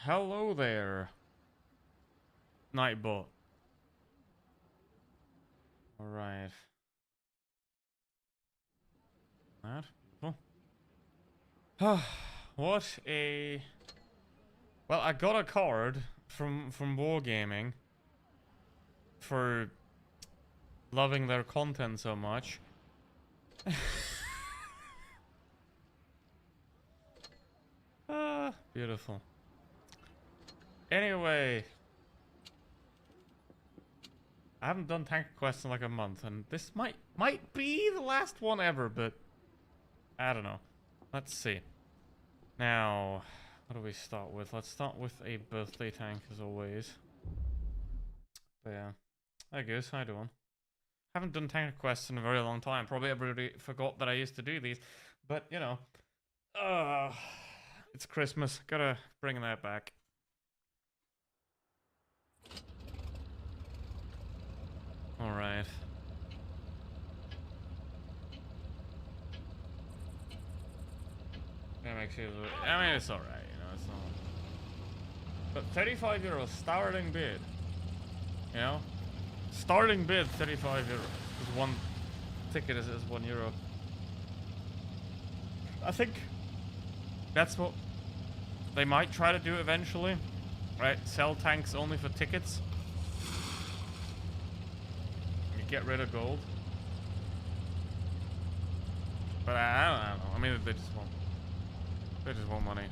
Hello there, Nightbot. Alright. That beautiful. What a... Well, I got a card from Wargaming for loving their content so much. Beautiful. Anyway, I haven't done Tank Quest in like a month, and this might be the last one ever, but I don't know. Let's see. Now, what do we start with? Let's start with a birthday tank, as always. But yeah, I guess how you doing? Haven't done Tank Quests in a very long time. Probably everybody forgot that I used to do these, but you know, it's Christmas. Gotta bring that back. All right. That makes you. I mean, it's all right. You know, it's not. But 35 euros starting bid. You know, starting bid 35 euros. Because one ticket is €1. I think that's what they might try to do eventually, right? Sell tanks only for tickets. You get rid of gold. But I don't know. I mean, they just want money.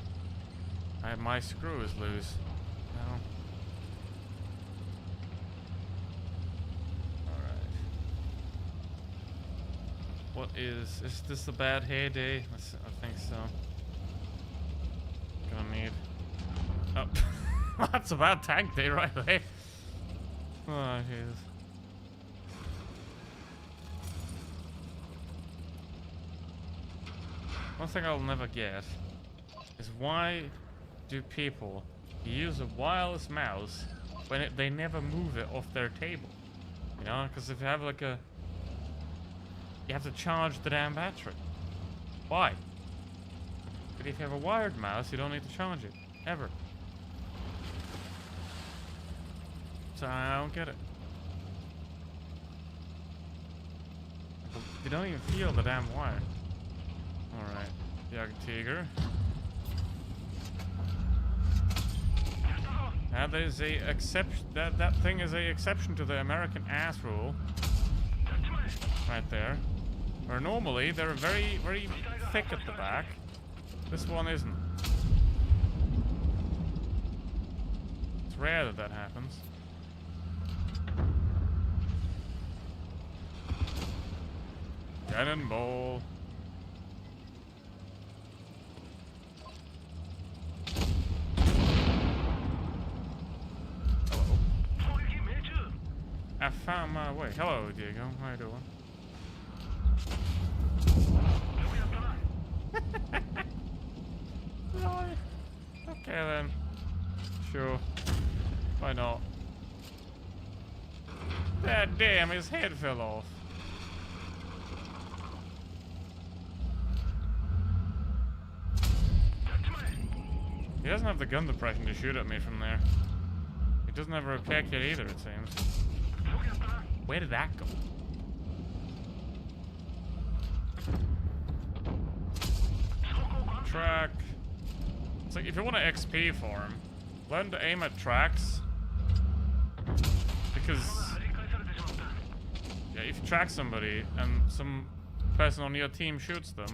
My screw is loose. No. Alright. What is this a bad hay day? I think so. Gonna need. Oh, that's a bad tank day right there. Oh, jeez. One thing I'll never get is why do people use a wireless mouse when they never move it off their table? You know, because if you have like a... You have to charge the damn battery. Why? But if you have a wired mouse, you don't need to charge it. Ever. So I don't get it. You don't even feel the damn wire. Alright. Jagdtiger. That is a exception. That thing is a exception to the American ass rule. Right there. Where normally they're very, very thick at the back. This one isn't. It's rare that happens. Cannonball. I found my way. Hello, Diego. How you doing? Really? Okay then. Sure. Why not? God damn, his head fell off. He doesn't have the gun depression to shoot at me from there. He doesn't have a repair kit either, it seems. Where did that go? Track. It's like if you want to XP for him, learn to aim at tracks. Because yeah, if you track somebody and some person on your team shoots them,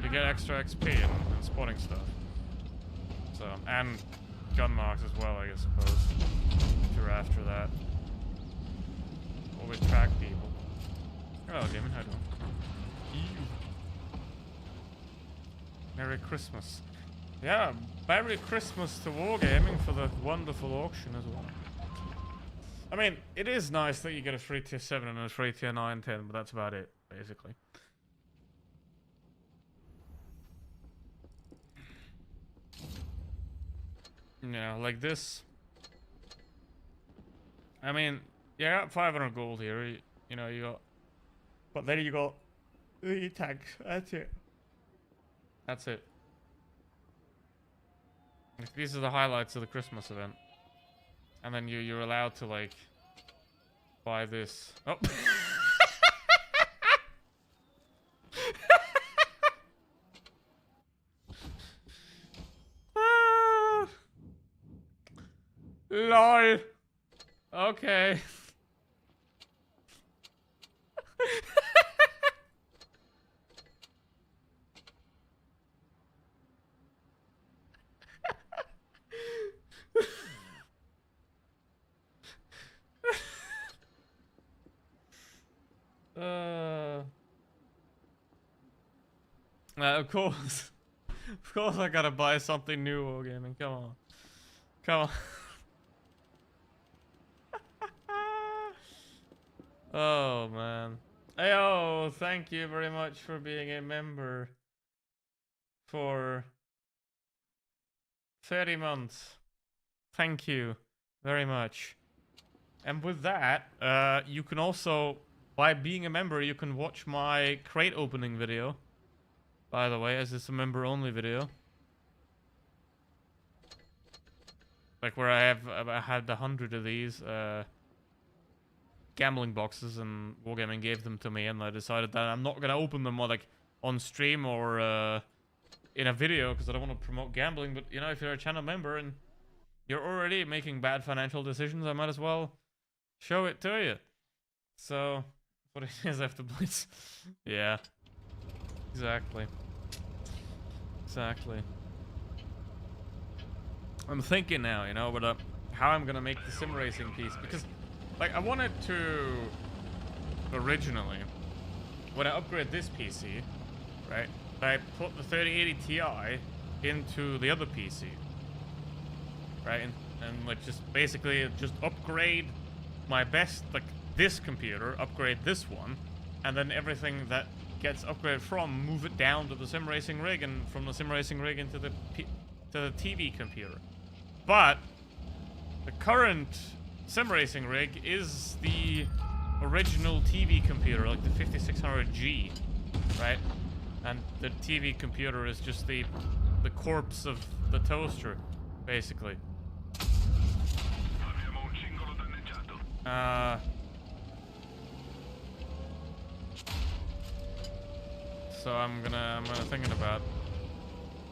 you get extra XP and spotting stuff. So, and gun marks as well, I suppose. If you're after that. Or we track people. Hello, Damon. How do you? Merry Christmas. Yeah, Merry Christmas to Wargaming for the wonderful auction as well. I mean, it is nice that you get a free tier 7 and a free tier 9 10, but that's about it, basically. Yeah, like this. I mean, you got 500 gold here. You know, you got. But then you got the tanks. That's it. That's it. Like, these are the highlights of the Christmas event. And then you're allowed to, like, buy this. Oh. LOL. Okay. Of course. Of course I gotta buy something new, Wargaming. Come on. Come on. Oh, man. Hey, thank you very much for being a member for 30 months. Thank you very much. And with that, you can also, by being a member, you can watch my crate opening video. By the way, as it's a member-only video. Like where I had 100 of these gambling boxes, and Wargaming gave them to me, and I decided that I'm not gonna open them like on stream or in a video because I don't want to promote gambling. But you know, if you're a channel member and you're already making bad financial decisions, I might as well show it to you. So, what it is after Blitz? Yeah, exactly. Exactly. I'm thinking now, you know, about how I'm gonna make the sim racing piece, because, like, I wanted to originally, when I upgrade this PC, right, I put the 3080 Ti into the other PC, right, and like just basically just upgrade my best, like this computer, upgrade this one, and then everything that gets upgraded from, move it down to the sim racing rig, and from the sim racing rig into the TV computer. But the current sim racing rig is the original TV computer, like the 5600G, right? And the TV computer is just the corpse of the toaster, basically. So I'm thinking about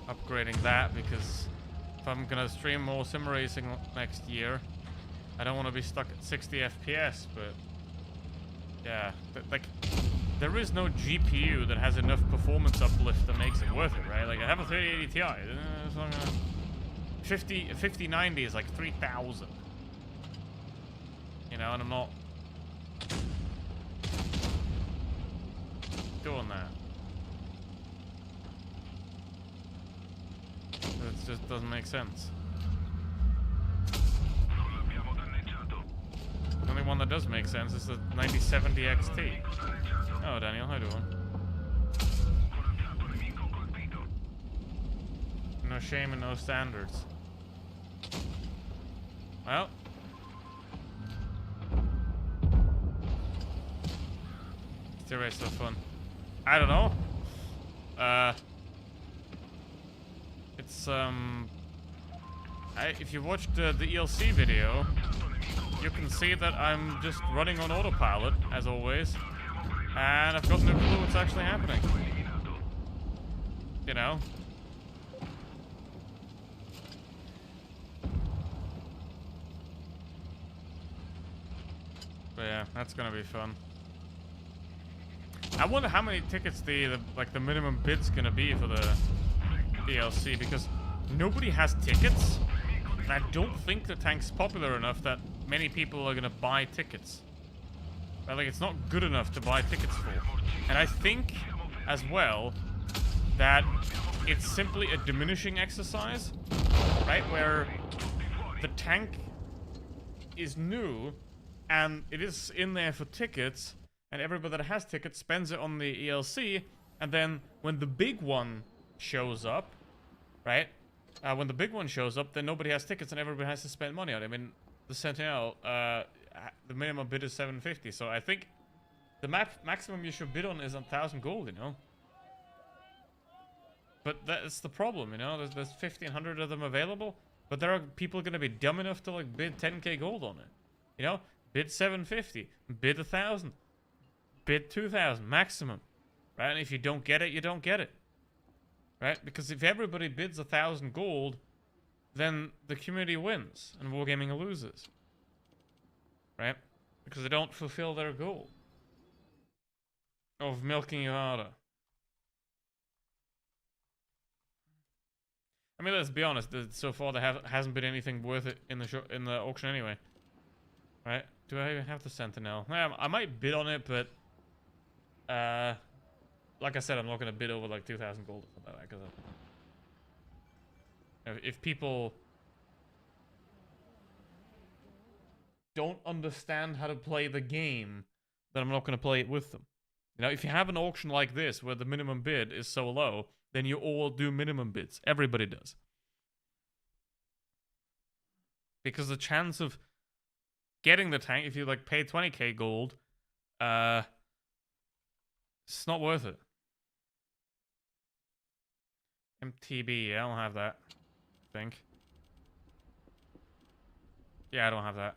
upgrading that, because if I'm gonna stream more sim racing next year, I don't want to be stuck at 60 FPS. But yeah, like there is no GPU that has enough performance uplift that makes it worth it, right? Like I have a 3080 Ti, so I'm gonna 5090 is like 3,000, you know, and I'm not doing that. It just doesn't make sense. The only one that does make sense is the 9070 XT. Oh, Daniel, how you doing? No shame and no standards. Well. Still race so fun. I don't know. It's if you watched the ELC video, you can see that I'm just running on autopilot as always, and I've got no clue what's actually happening. You know. But yeah, that's gonna be fun. I wonder how many tickets the minimum bid's gonna be for the DLC, because nobody has tickets, and I don't think the tank's popular enough that many people are gonna buy tickets. Right? Like, it's not good enough to buy tickets for. And I think as well that it's simply a diminishing exercise, right? Where the tank is new and it is in there for tickets, and everybody that has tickets spends it on the ELC, and then when the big one shows up, right? When the big one shows up, then nobody has tickets and everybody has to spend money on it. I mean, the Sentinel, the minimum bid is 750, so I think the maximum you should bid on is 1,000 gold, you know? But that's the problem, you know? There's 1,500 of them available, but there are people going to be dumb enough to, like, bid 10k gold on it. You know? Bid 750, bid 1,000, bid 2,000 maximum. Right? And if you don't get it, you don't get it. Right? Because if everybody bids 1,000 gold, then the community wins and Wargaming loses. Right? Because they don't fulfill their goal of milking you harder. I mean, let's be honest. So far, there hasn't been anything worth it in the auction anyway. Right? Do I even have the Sentinel? I might bid on it, but like I said, I'm not gonna bid over like 2,000 gold or something like that. Because if people don't understand how to play the game, then I'm not gonna play it with them. You know, if you have an auction like this where the minimum bid is so low, then you all do minimum bids. Everybody does. Because the chance of getting the tank, if you like pay 20k gold, it's not worth it. MTB, I don't have that, I think. Yeah, I don't have that.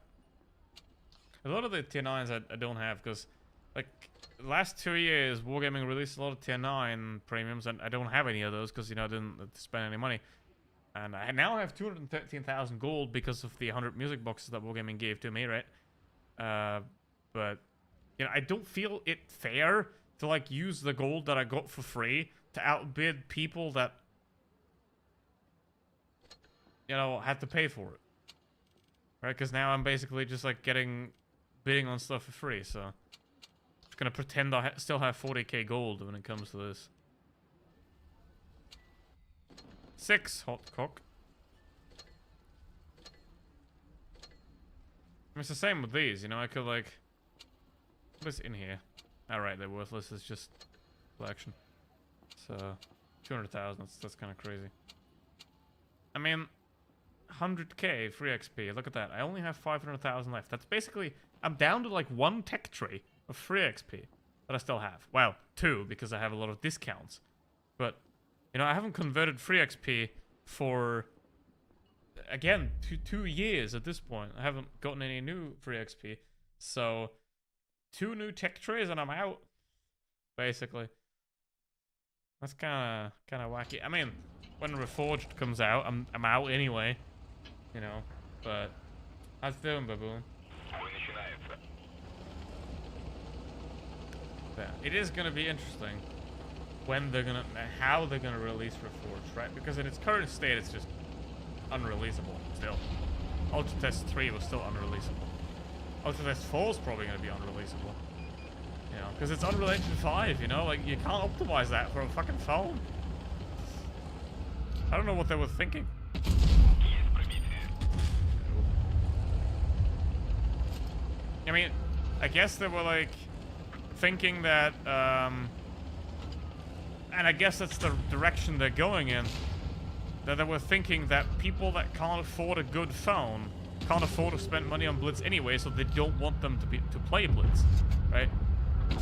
A lot of the tier 9s I don't have, because like the last 2 years Wargaming released a lot of tier 9 premiums, and I don't have any of those because, you know, I didn't spend any money. And I now have 213,000 gold because of the 100 music boxes that Wargaming gave to me, right? But you know, I don't feel it fair to like use the gold that I got for free to outbid people that, you know, had to pay for it, right? Because now I'm basically just like bidding on stuff for free. So I'm just gonna pretend I still have 40k gold when it comes to this. 6 hot cock. It's the same with these, you know. I could like, what's in here? Alright, they're worthless. It's just collection. So 200,000. That's kind of crazy. I mean, 100k free XP. Look at that. I only have 500,000 left. That's basically, I'm down to like 1 tech tree of free XP that I still have. Well, 2 because I have a lot of discounts. But you know, I haven't converted free XP for, again, two years at this point. I haven't gotten any new free XP. So 2 new tech trays and I'm out, basically. That's kind of wacky. I mean, when Reforged comes out, I'm out anyway, you know. But how's it doing, Baboon? Yeah, it is gonna be interesting when they're gonna, how they're gonna release Reforged, right? Because in its current state, it's just unreleasable still. Ultra Test 3 was still unreleasable. Ultra Test 4 is probably gonna be unreleasable. You know, because it's Unreal Engine 5, you know? Like, you can't optimize that for a fucking phone. I don't know what they were thinking. I mean, I guess they were, like, thinking that, and I guess that's the direction they're going in. That they were thinking that people that can't afford a good phone can't afford to spend money on Blitz anyway, so they don't want them to play Blitz, right?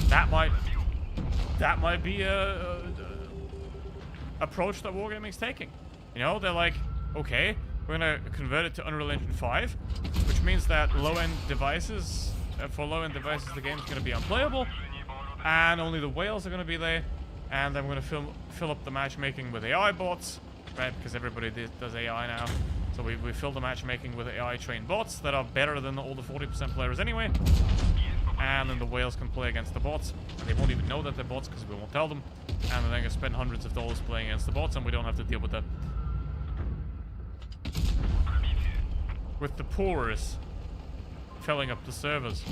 That might be a approach that Wargaming's taking. You know, they're like, okay, we're gonna convert it to Unreal Engine 5, which means that low-end devices, for low-end devices, the game's gonna be unplayable, and only the whales are gonna be there. And then we're gonna fill up the matchmaking with AI bots, right? Because everybody does AI now. So we fill the matchmaking with AI trained bots that are better than all the 40% players anyway. And then the whales can play against the bots. And they won't even know that they're bots because we won't tell them. And then they can spend hundreds of dollars playing against the bots, and we don't have to deal with that. With the poorest filling up the servers.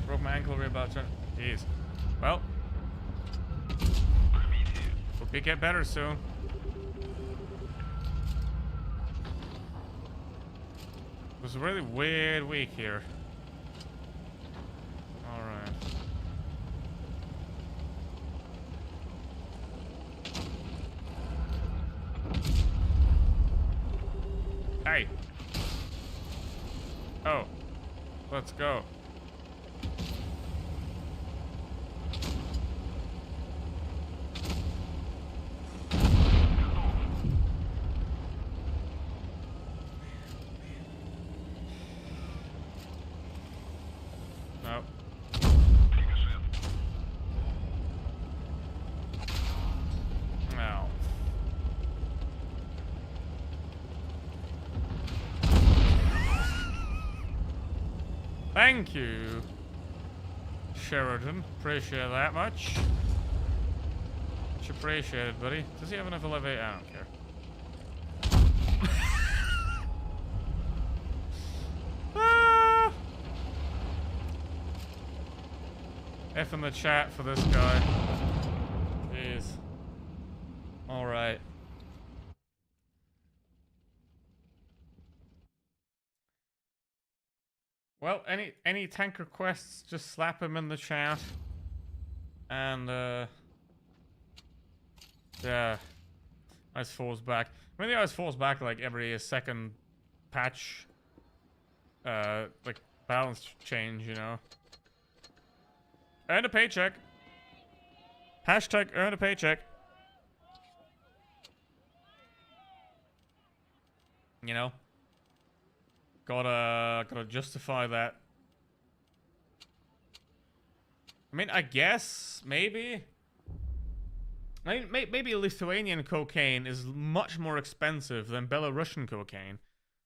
Broke my ankle about to. Jeez. Well. Hope you get better soon. It was a really weird week here. Alright. Hey! Oh. Let's go. Thank you, Sheridan. Appreciate that much. Much appreciated, buddy. Does he have enough elevate? I don't care. F in the chat for this guy. Jeez. Alright. Well, any tanker quests, just slap him in the chat. And yeah. Ice falls back. I mean the ice falls back like every second patch. Like balance change, you know. Earn a paycheck. Hashtag earn a paycheck. You know? Gotta justify that. I mean, I guess, maybe. I mean, maybe Lithuanian cocaine is much more expensive than Belarusian cocaine.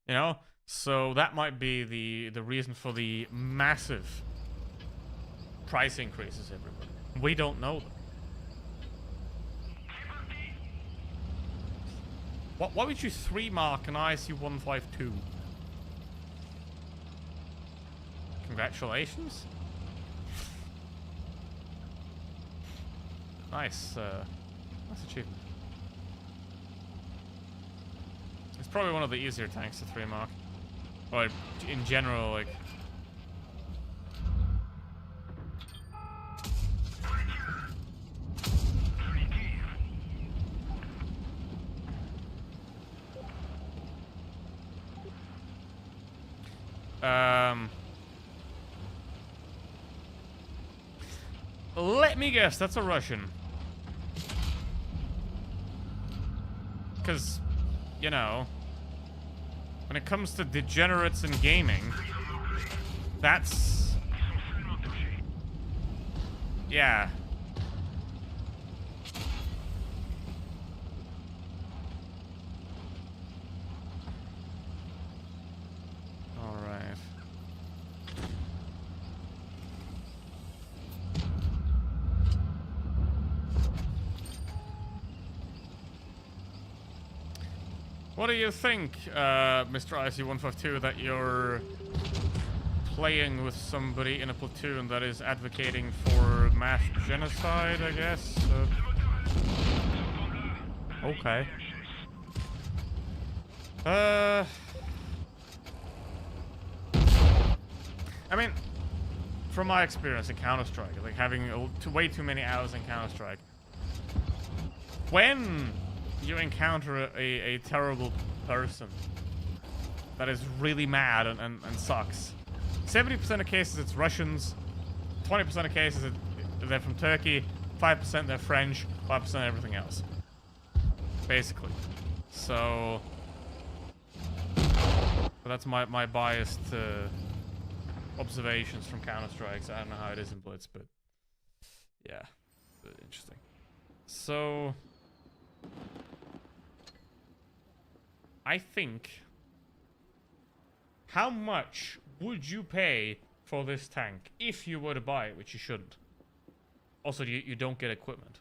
You know? So that might be the reason for the massive price increases everywhere. We don't know them. Why would you 3-mark an ISU-152? Congratulations. Nice, nice achievement. It's probably one of the easier tanks to 3-mark. Or in general, like... Let me guess, that's a Russian. Because, you know, when it comes to degenerates in gaming, that's... yeah. What do you think, Mr. IC-152, that you're playing with somebody in a platoon that is advocating for mass genocide, I guess? Okay. I mean, from my experience in Counter-Strike, like having way too many hours in Counter-Strike, when you encounter a terrible person that is really mad and sucks, 70% of cases it's Russians, 20% of cases they're from Turkey, 5% they're French, 5% everything else. Basically. So that's my biased observations from Counter-Strikes. I don't know how it is in Blitz, but yeah, interesting. So I think, how much would you pay for this tank if you were to buy it, which you shouldn't? Also, you don't get equipment.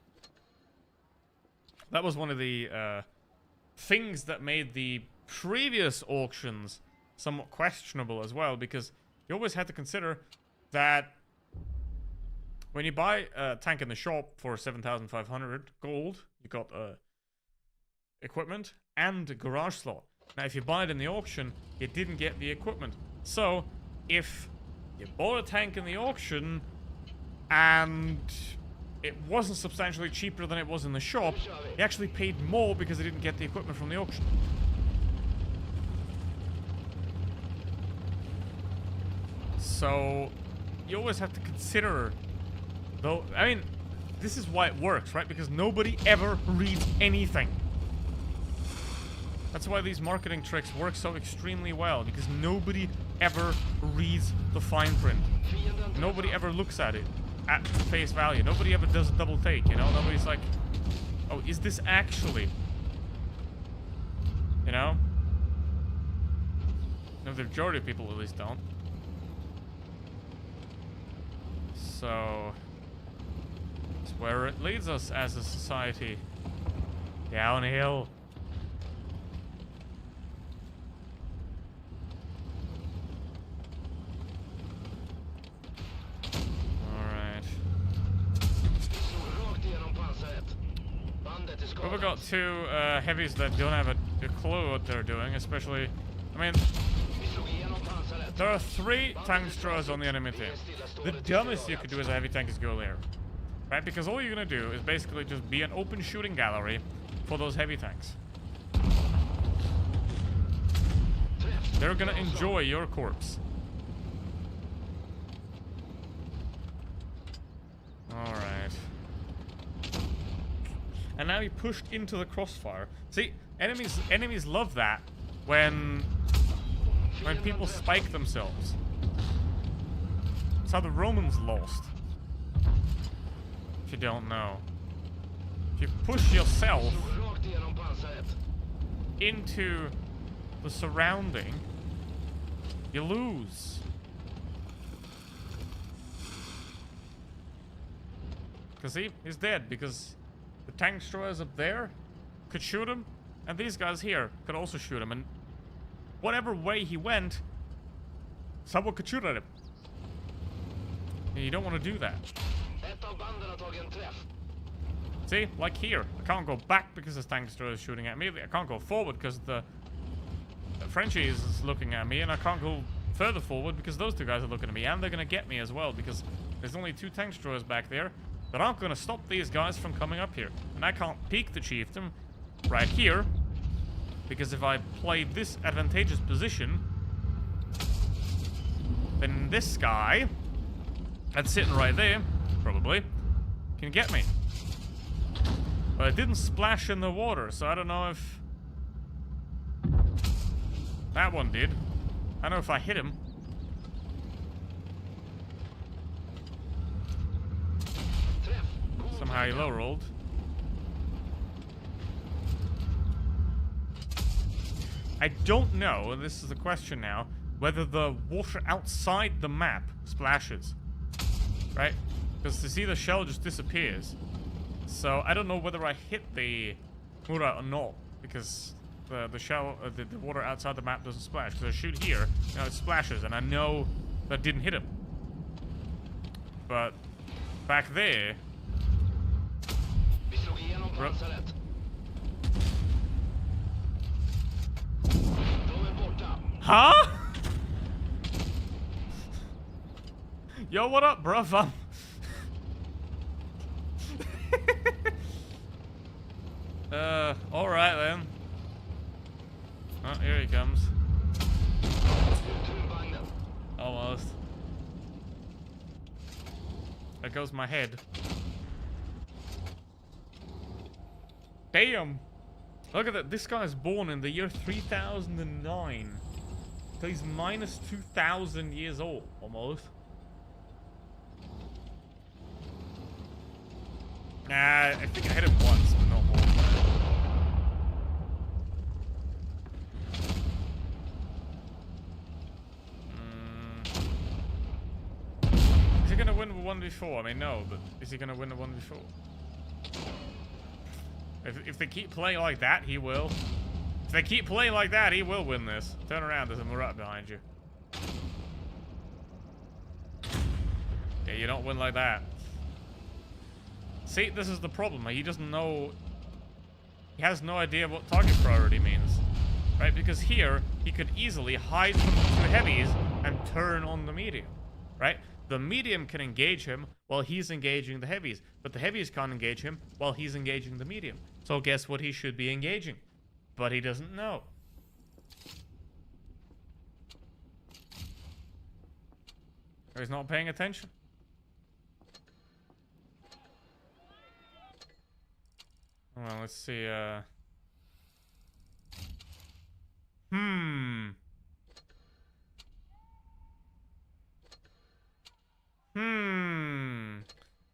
That was one of the things that made the previous auctions somewhat questionable as well, because you always had to consider that when you buy a tank in the shop for 7,500 gold, you got equipment and a garage slot. Now, if you buy it in the auction, you didn't get the equipment. So, if you bought a tank in the auction and it wasn't substantially cheaper than it was in the shop, you actually paid more because you didn't get the equipment from the auction. So, you always have to consider, though, I mean, this is why it works, right? Because nobody ever reads anything. That's why these marketing tricks work so extremely well, because nobody ever reads the fine print. Nobody ever looks at it at face value. Nobody ever does a double take, you know? Nobody's like, oh, is this actually? You know? No, the majority of people at least don't. So it's where it leads us as a society. Downhill. But we got two heavies that don't have a clue what they're doing, especially, I mean, there are 3 tank destroyers on the enemy team. The dumbest you could do as a heavy tank is go there, right? Because all you're gonna do is basically just be an open shooting gallery for those heavy tanks. They're gonna enjoy your corpse. Alright. And now he pushed into the crossfire. See, enemies love that when people spike themselves. That's how the Romans lost. If you don't know. If you push yourself into the surrounding, you lose. Because he's dead, because the tank destroyers up there could shoot him, and these guys here could also shoot him, and whatever way he went, someone could shoot at him. And you don't want to do that. See, like here, I can't go back because the tank destroyer is shooting at me. I can't go forward because the Frenchie is looking at me, and I can't go further forward because those 2 guys are looking at me, and they're gonna get me as well because there's only 2 tank destroyers back there. But I'm gonna stop these guys from coming up here. And I can't peek the chieftain right here. Because if I play this advantageous position, then this guy that's sitting right there, probably, can get me. But it didn't splash in the water, so I don't know if that one did. I don't know if I hit him. Somehow he low rolled. I don't know, and this is the question now, whether the water outside the map splashes. Right? Because to see the shell just disappears. So I don't know whether I hit the Mura or not, because the shell, the water outside the map doesn't splash. Because I shoot here, now it splashes, and I know that didn't hit him. But back there. Huh? Yo, what up, bruv? Alright then. Oh, here he comes. Almost. There goes my head. Damn! Look at that, this guy is born in the year 3009. So he's minus 2,000 years old, almost. Nah, I think I hit him once, but not more. Is he gonna win the 1v4? I mean, no, but is he gonna win the 1v4? If they keep playing like that, he will. If they keep playing like that, he will win this. Turn around, there's a Murat behind you. Yeah, you don't win like that. See, this is the problem. He doesn't know... He has no idea what target priority means. Right? Because here, he could easily hide from the 2 heavies and turn on the medium. Right? The medium can engage him while he's engaging the heavies. But the heavies can't engage him while he's engaging the medium. So guess what he should be engaging? But he doesn't know. Or he's not paying attention. Well, let's see,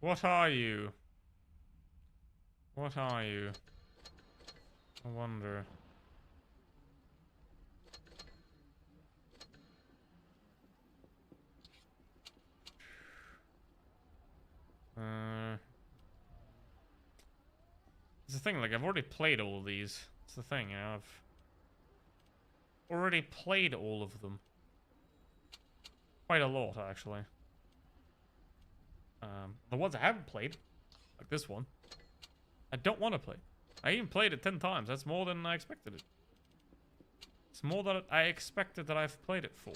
What are you? What are you? I wonder. It's the thing, like, I've already played all of these. It's the thing, you know, I've already played all of them. Quite a lot, actually. The ones I haven't played, like this one, I don't want to play. I even played it 10 times. That's more than I expected it. It's more than I expected that I've played it for.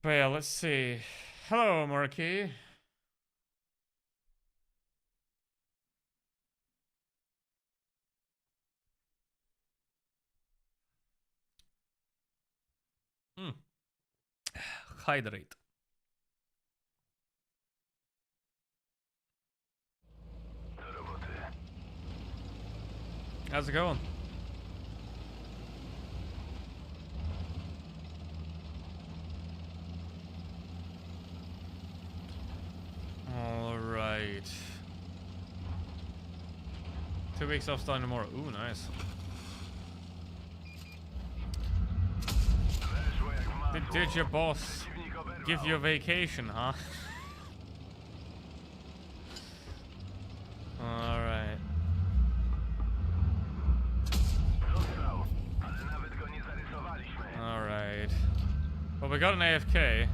Well, let's see. Hello, Marquis. Hydrate. How's it going? All right. 2 weeks off starting tomorrow. Ooh, nice. Did your boss give you a vacation, huh? All right. All right. Well, we got an AFK.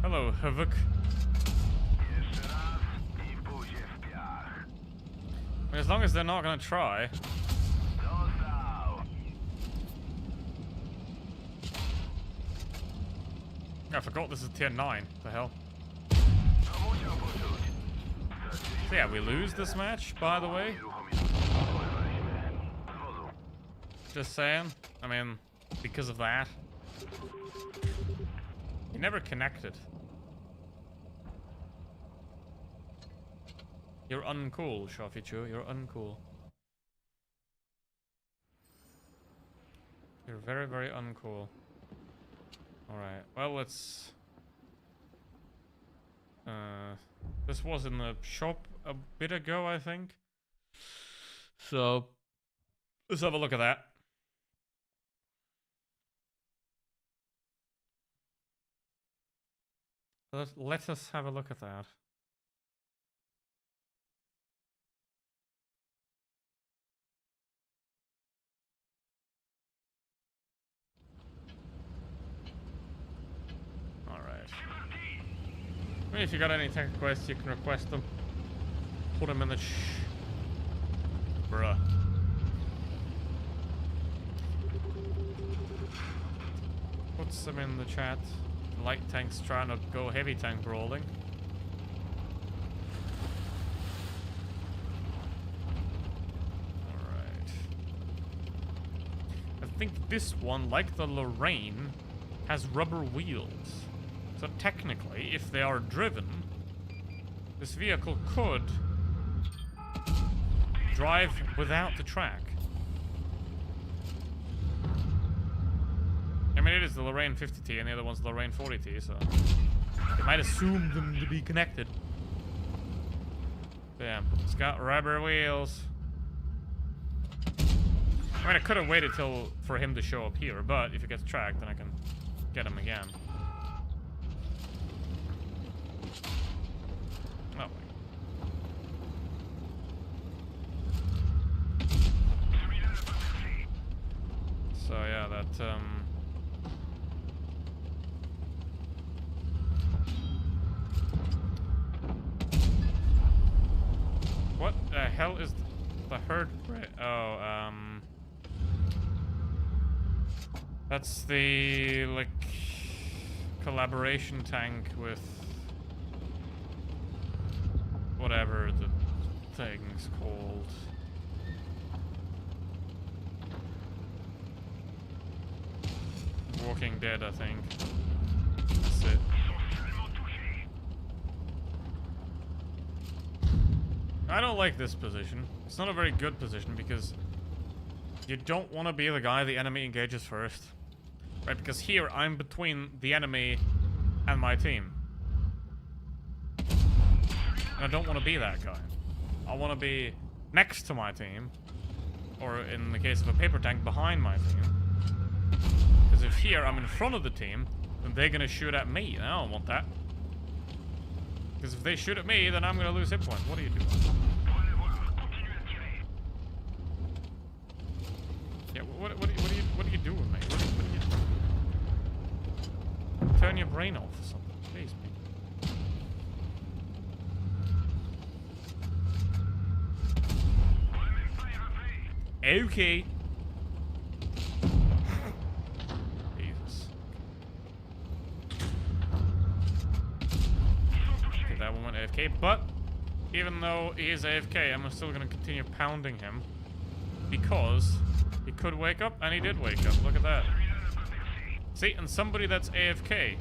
Hello, Havoc. I mean, as long as they're not gonna try. I forgot this is tier 9. The hell? So yeah, we lose this match, by the way. Just saying. I mean, because of that. You never connected. You're uncool, Shafichu. You're uncool. You're very, very uncool. Alright, well, let's... this was in the shop a bit ago, I think. So, let's have a look at that. Let us have a look at that. I mean, if you got any tech requests, you can request them. Put them in the bruh. Put some in the chat. Light tanks trying to go heavy tank brawling. Alright. I think this one, like the Lorraine, has rubber wheels. So technically, if they are driven, this vehicle could drive without the track. I mean, it is the Lorraine 50T and the other one's the Lorraine 40T, so you might assume them to be connected. Damn, it's got rubber wheels. I mean, I could have waited for him to show up here, but if he gets tracked, then I can get him again. Oh. So yeah, that what the hell is the herd? Oh, that's the like collaboration tank with whatever the thing's called. Walking Dead, I think. That's it. I don't like this position. It's not a very good position because you don't want to be the guy the enemy engages first. Right, because here I'm between the enemy and my team. And I don't want to be that guy. I want to be next to my team or in the case of a paper tank, behind my team. Because if here I'm in front of the team, then they're gonna shoot at me, and I don't want that. Because if they shoot at me, then I'm gonna lose hit points. What are you doing? Yeah, what are you doing, mate? What are you... Turn your brain off or something. Jeez, mate. Okay. Jesus. Okay, that one went AFK, but even though he is AFK, I'm still gonna continue pounding him because he could wake up, and he did wake up. Look at that. See, and somebody that's AFK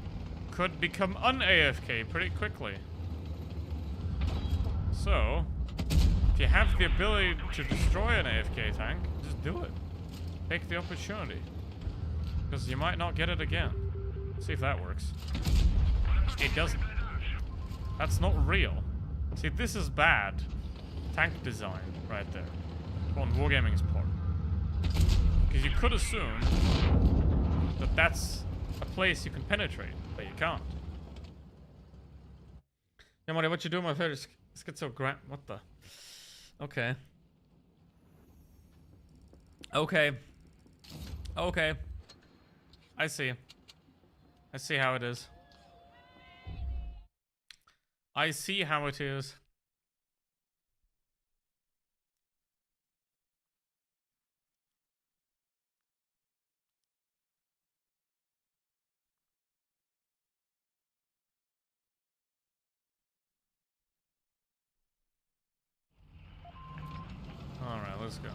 could become un-AFK pretty quickly. So, if you have the ability to destroy an AFK tank, just do it. Take the opportunity. Because you might not get it again. See if that works. It doesn't. That's not real. See, this is bad tank design right there. On Wargaming's part. Because you could assume that that's a place you can penetrate, but you can't. Yeah, Marty, what you doing, my favorite schizogram? What the? Okay. Okay. Okay. I see. I see how it is. I see how it is. Alright, let's go.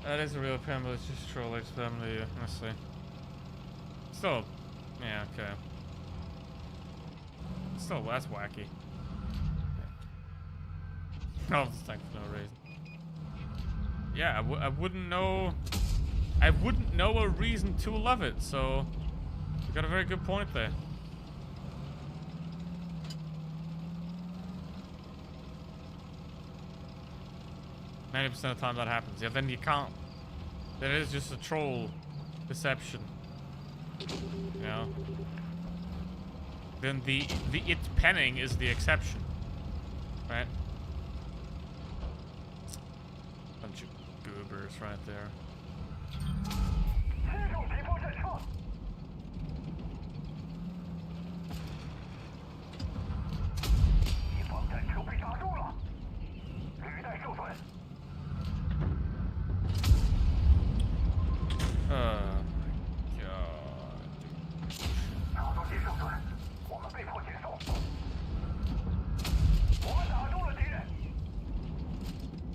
That is a real pen, but it's just troll like family, honestly. Still, yeah, okay. Still, that's wacky. Oh, this tank for no reason. Yeah, I wouldn't know. I wouldn't know a reason to love it, so you got a very good point there. %90 of the time that happens. Yeah, then you can't. That is just a troll deception. You know? Then the it penning is the exception. Right? Bunch of goobers right there.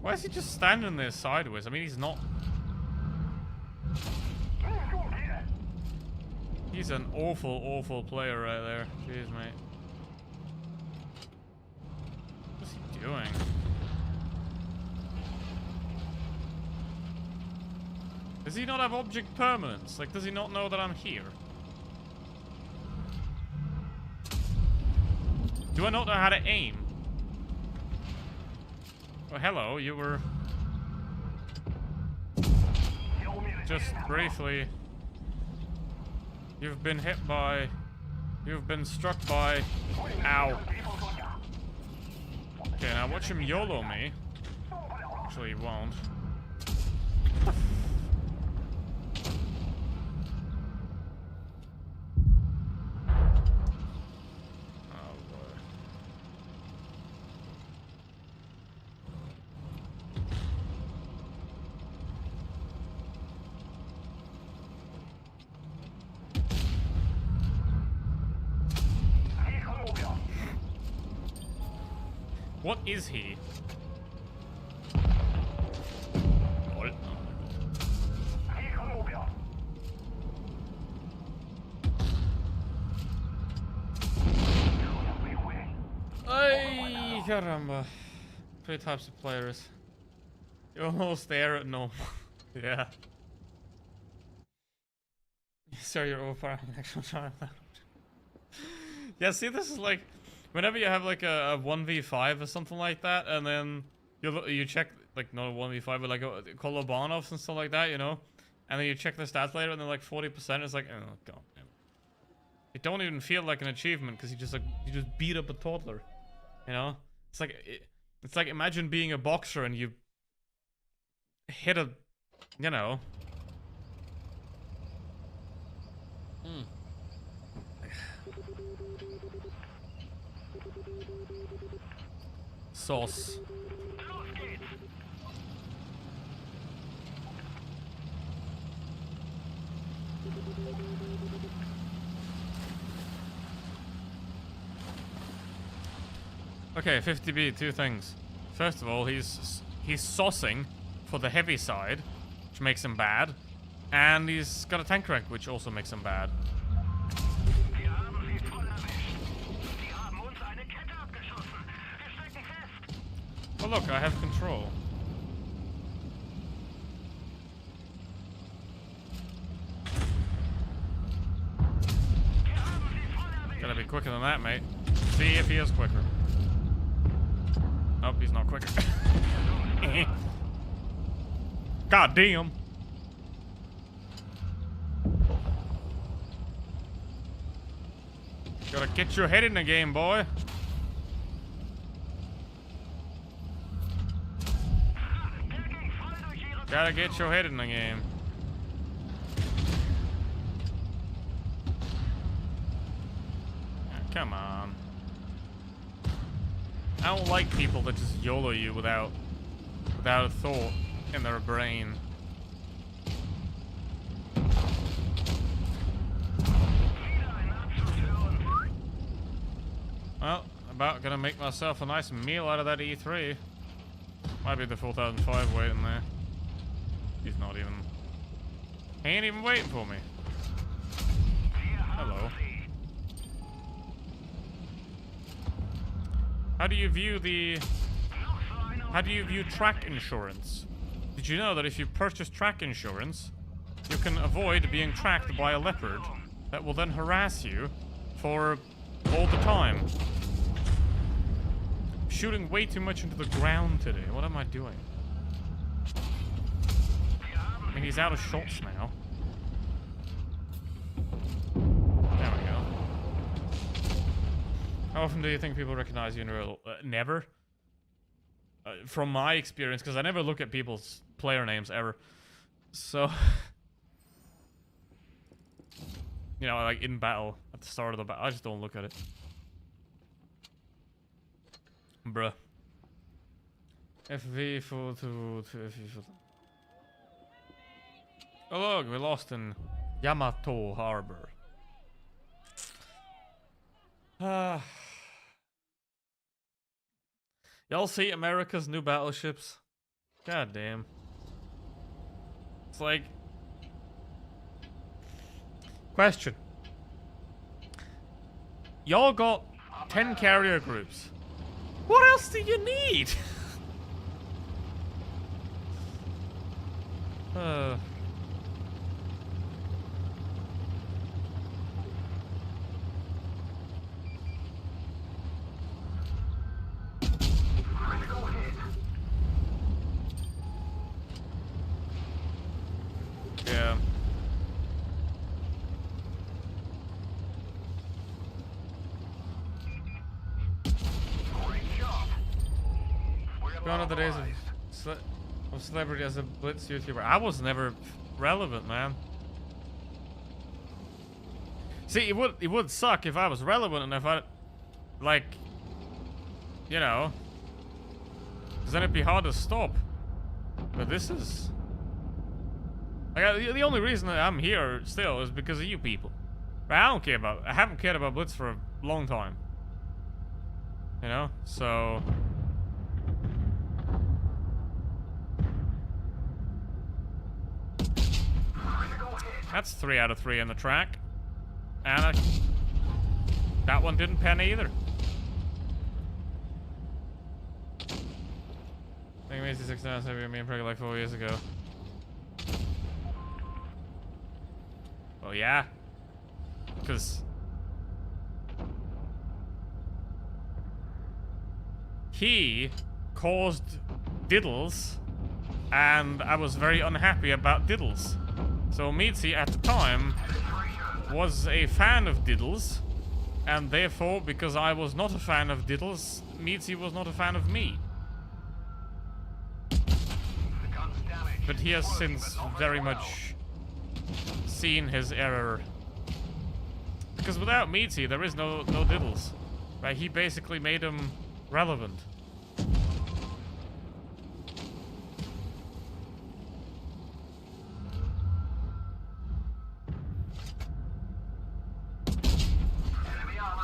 Why is he just standing there sideways? I mean, he's not. He's an awful, awful player right there. Jeez, mate. What's he doing? Does he not have object permanence? Like, does he not know that I'm here? Do I not know how to aim? Oh, hello, you were... Just briefly... You've been hit by... You've been struck by... Ow. Okay, now watch him YOLO me. Actually, he won't. What is he? What? Ay, caramba. 3 types of players. You're almost there at normal. Yeah. Sir, you're overpowering actual child. Yeah, see, this is like, whenever you have like a 1v5 or something like that, and then you check, like, not a 1v5, but like Kolobanovs and stuff like that, you know? And then you check the stats later, and they're like 40%, it's like, oh, god damn. It don't even feel like an achievement, because you just beat up a toddler, you know? It's like, imagine being a boxer and you hit a, you know... Sauce. Okay, 50B, two things. First of all, he's saucing for the heavy side, which makes him bad. And he's got a tank rank, which also makes him bad. Oh look, I have control. Gotta be quicker than that, mate. See if he is quicker. Nope, he's not quicker. God damn. Gotta get your head in the game, boy. Gotta get your head in the game. Come on. I don't like people that just YOLO you without a thought in their brain. Well, about gonna make myself a nice meal out of that E3. Might be the 4005 waiting there. He's not even... He ain't even waiting for me. Hello. How do you view track insurance? Did you know that if you purchase track insurance, you can avoid being tracked by a leopard that will then harass you for all the time? Shooting way too much into the ground today. What am I doing? I mean, he's out of shots now. There we go. How often do you think people recognize you in real? Never. From my experience, because I never look at people's player names ever. So, you know, like in battle, at the start of the battle, I just don't look at it. Bruh. FV for to FV for. Oh look, we lost in Yamato Harbor. Y'all see America's new battleships? God damn. It's like... Question. Y'all got 10 carrier groups. What else do you need? Yeah. Gone are the days of celebrity as a blitz YouTuber. I was never relevant, man. See, it would suck if I was relevant and if I, like, you know, because then it'd be hard to stop. But this is, like, the only reason that I'm here still is because of you people. But I haven't cared about Blitz for a long time. You know, so. That's 3 out of 3 in the track. And that one didn't pen either. I think Macy 69 said we were me and Preg like 4 years ago. Oh yeah? Because he caused Diddles, and I was very unhappy about Diddles. So Meatsy at the time was a fan of Diddles, and therefore, because I was not a fan of Diddles, Meatsy was not a fan of me. But he has since very much seen his error. Because without Meatsy, there is no Diddles. Right? He basically made him relevant.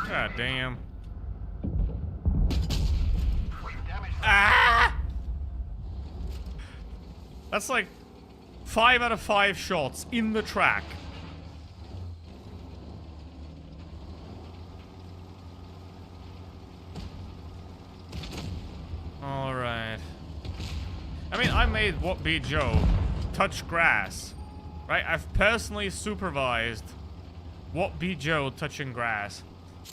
God damn. Ah! That's like 5 out of 5 shots in the track. Alright. I mean, I made What Be Joe touch grass. Right? I've personally supervised What Be Joe touching grass.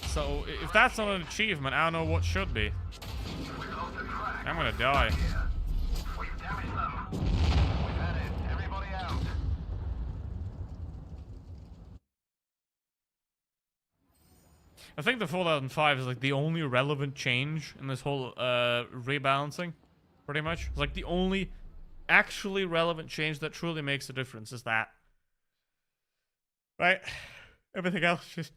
So, if that's not an achievement, I don't know what should be. I'm gonna die. I think the 4005 is like the only relevant change in this whole rebalancing, pretty much. It's like the only actually relevant change that truly makes a difference is that. Right? Everything else just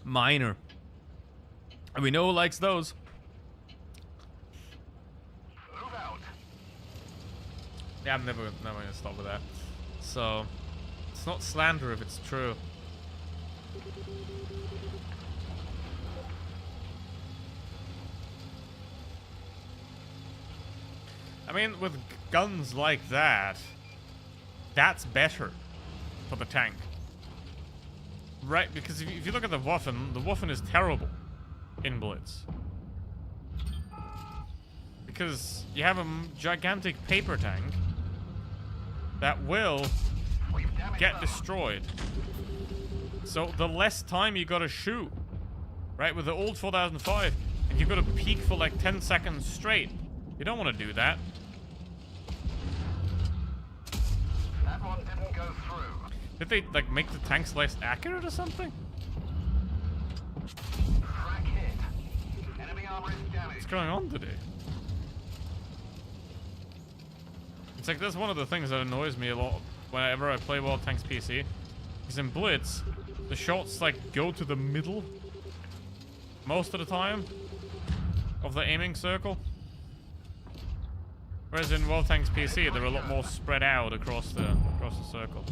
minor. And we know who likes those. Move out. Yeah, I'm never gonna stop with that. So, it's not slander if it's true. I mean, with guns like that, that's better for the tank. Right, because if you look at the Waffen is terrible in Blitz. Because you have a gigantic paper tank that will get destroyed. So the less time you gotta shoot, right, with the old 4005, and you've got to peek for like 10 seconds straight. You don't want to do that. That one didn't go through. Did they, like, make the tanks less accurate or something? Crack hit. Enemy armor is damaged. What's going on today? It's like, that's one of the things that annoys me a lot whenever I play World Tanks PC. Because in Blitz, the shots, like, go to the middle most of the time of the aiming circle. Whereas in World Tanks PC, they're a lot more spread out across the circle.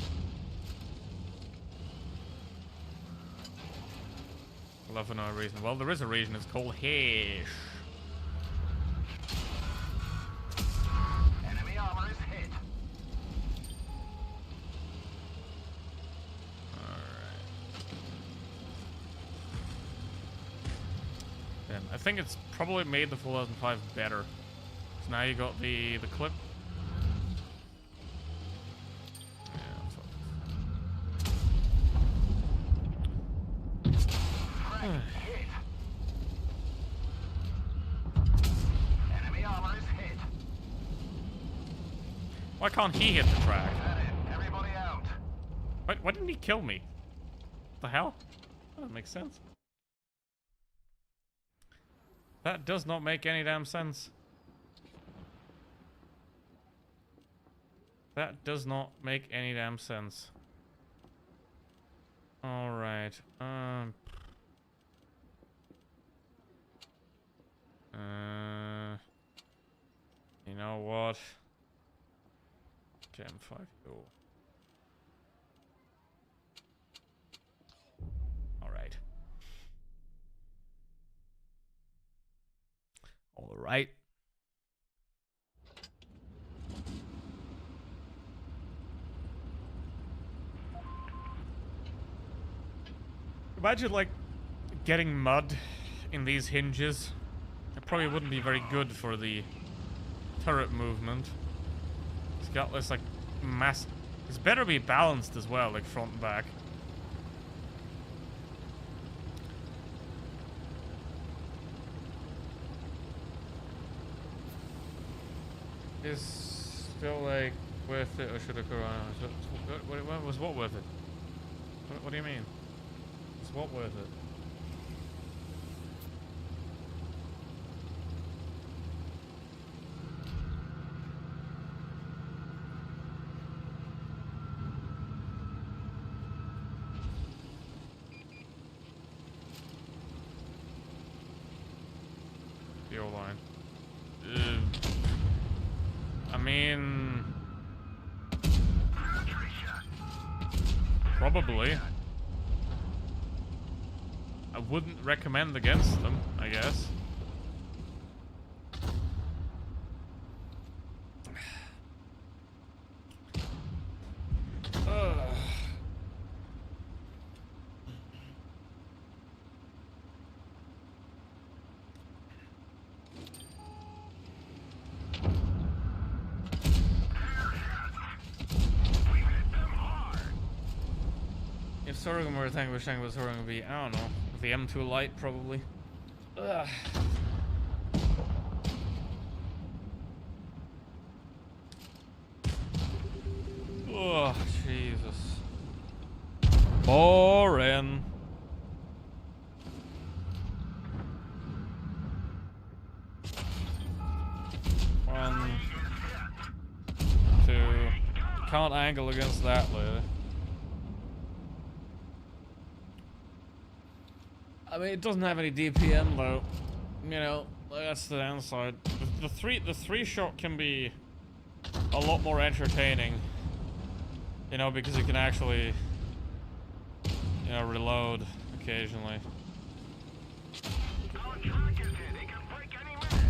Love for no reason. Well, there is a reason. It's called Hesh. Enemy armor is hit. Then I think it's probably made the 4005 better. So now you got the clip. Hit. Enemy armor is hit. Why can't he hit the track? That it. Everybody out. Why didn't he kill me? What the hell? That doesn't make sense. That does not make any damn sense. That does not make any damn sense. Alright. You know what? Gem 5 go. Alright. Alright. Imagine, like, getting mud in these hinges. It probably wouldn't be very good for the turret movement. It's got this, like, It's better be balanced as well, like front and back. Is still like worth it, or should I go on? What was what worth it? What do you mean? Is what worth it? The old line. I mean, probably. I wouldn't recommend against them, I guess. If Sorghum were a tank, which tank was Sorghum would be? I don't know. The M2 Light, probably. Ugh. Oh, Jesus. Boring. One, two. Can't angle against that, lady. I mean, it doesn't have any DPM though. You know, that's the downside. The three shot can be a lot more entertaining. You know, because you can actually, you know, reload occasionally. Our track is hit. It can break any minute.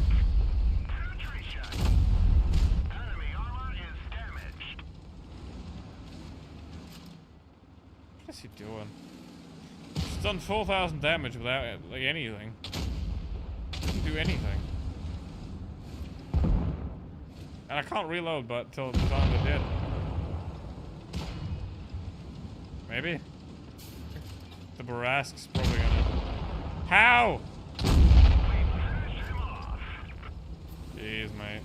Penetration. Enemy armor is damaged. What is he doing? It's done 4,000 damage without like anything. Doesn't do anything. And I can't reload, but till the time I did. Maybe. The Barask's probably gonna. How? Jeez, mate.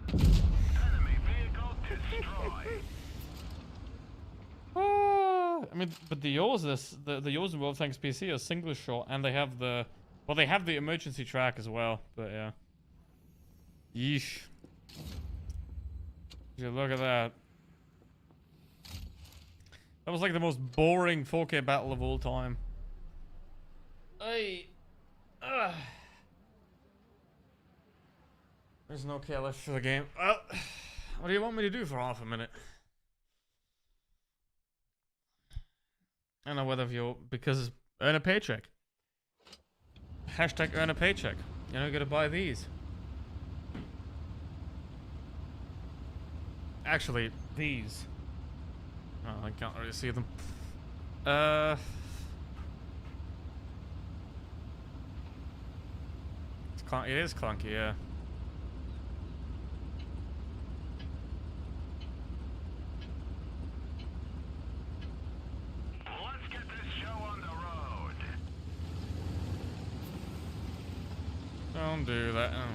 Enemy vehicle destroyed. I mean, but the Yosen World Tanks PC is single shot, and they have the, well, they have the emergency track as well. But yeah. Yeesh. Yeah, look at that. That was like the most boring 4K battle of all time. Hey. There's no K left for the game. Well, what do you want me to do for half a minute? I don't know whether you, because earn a paycheck. Hashtag earn a paycheck. You know, you gotta buy these. Actually, these. Oh, I can't really see them. It is clunky, yeah. Let's get this show on the road. Don't do that. Oh.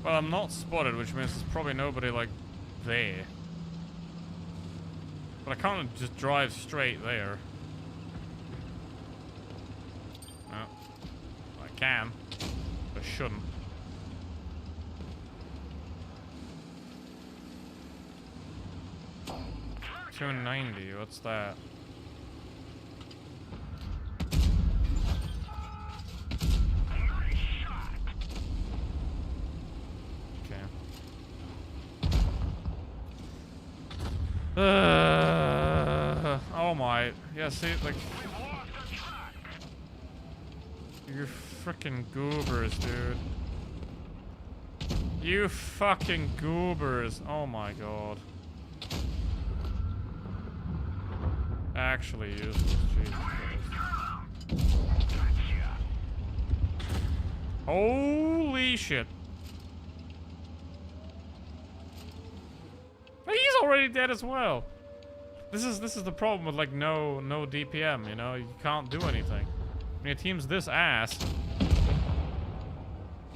Well, I'm not spotted, which means there's probably nobody, like, there. But I can't just drive straight there. No. I can. But I shouldn't. $290, what's that? Oh my, yeah, see, like, You freaking goobers, dude. You fucking goobers. Oh my god. Actually useless. Jesus Christ. Holy shit. He's already dead as well. This is the problem with like no DPM, you know? You can't do anything. When your team's this ass,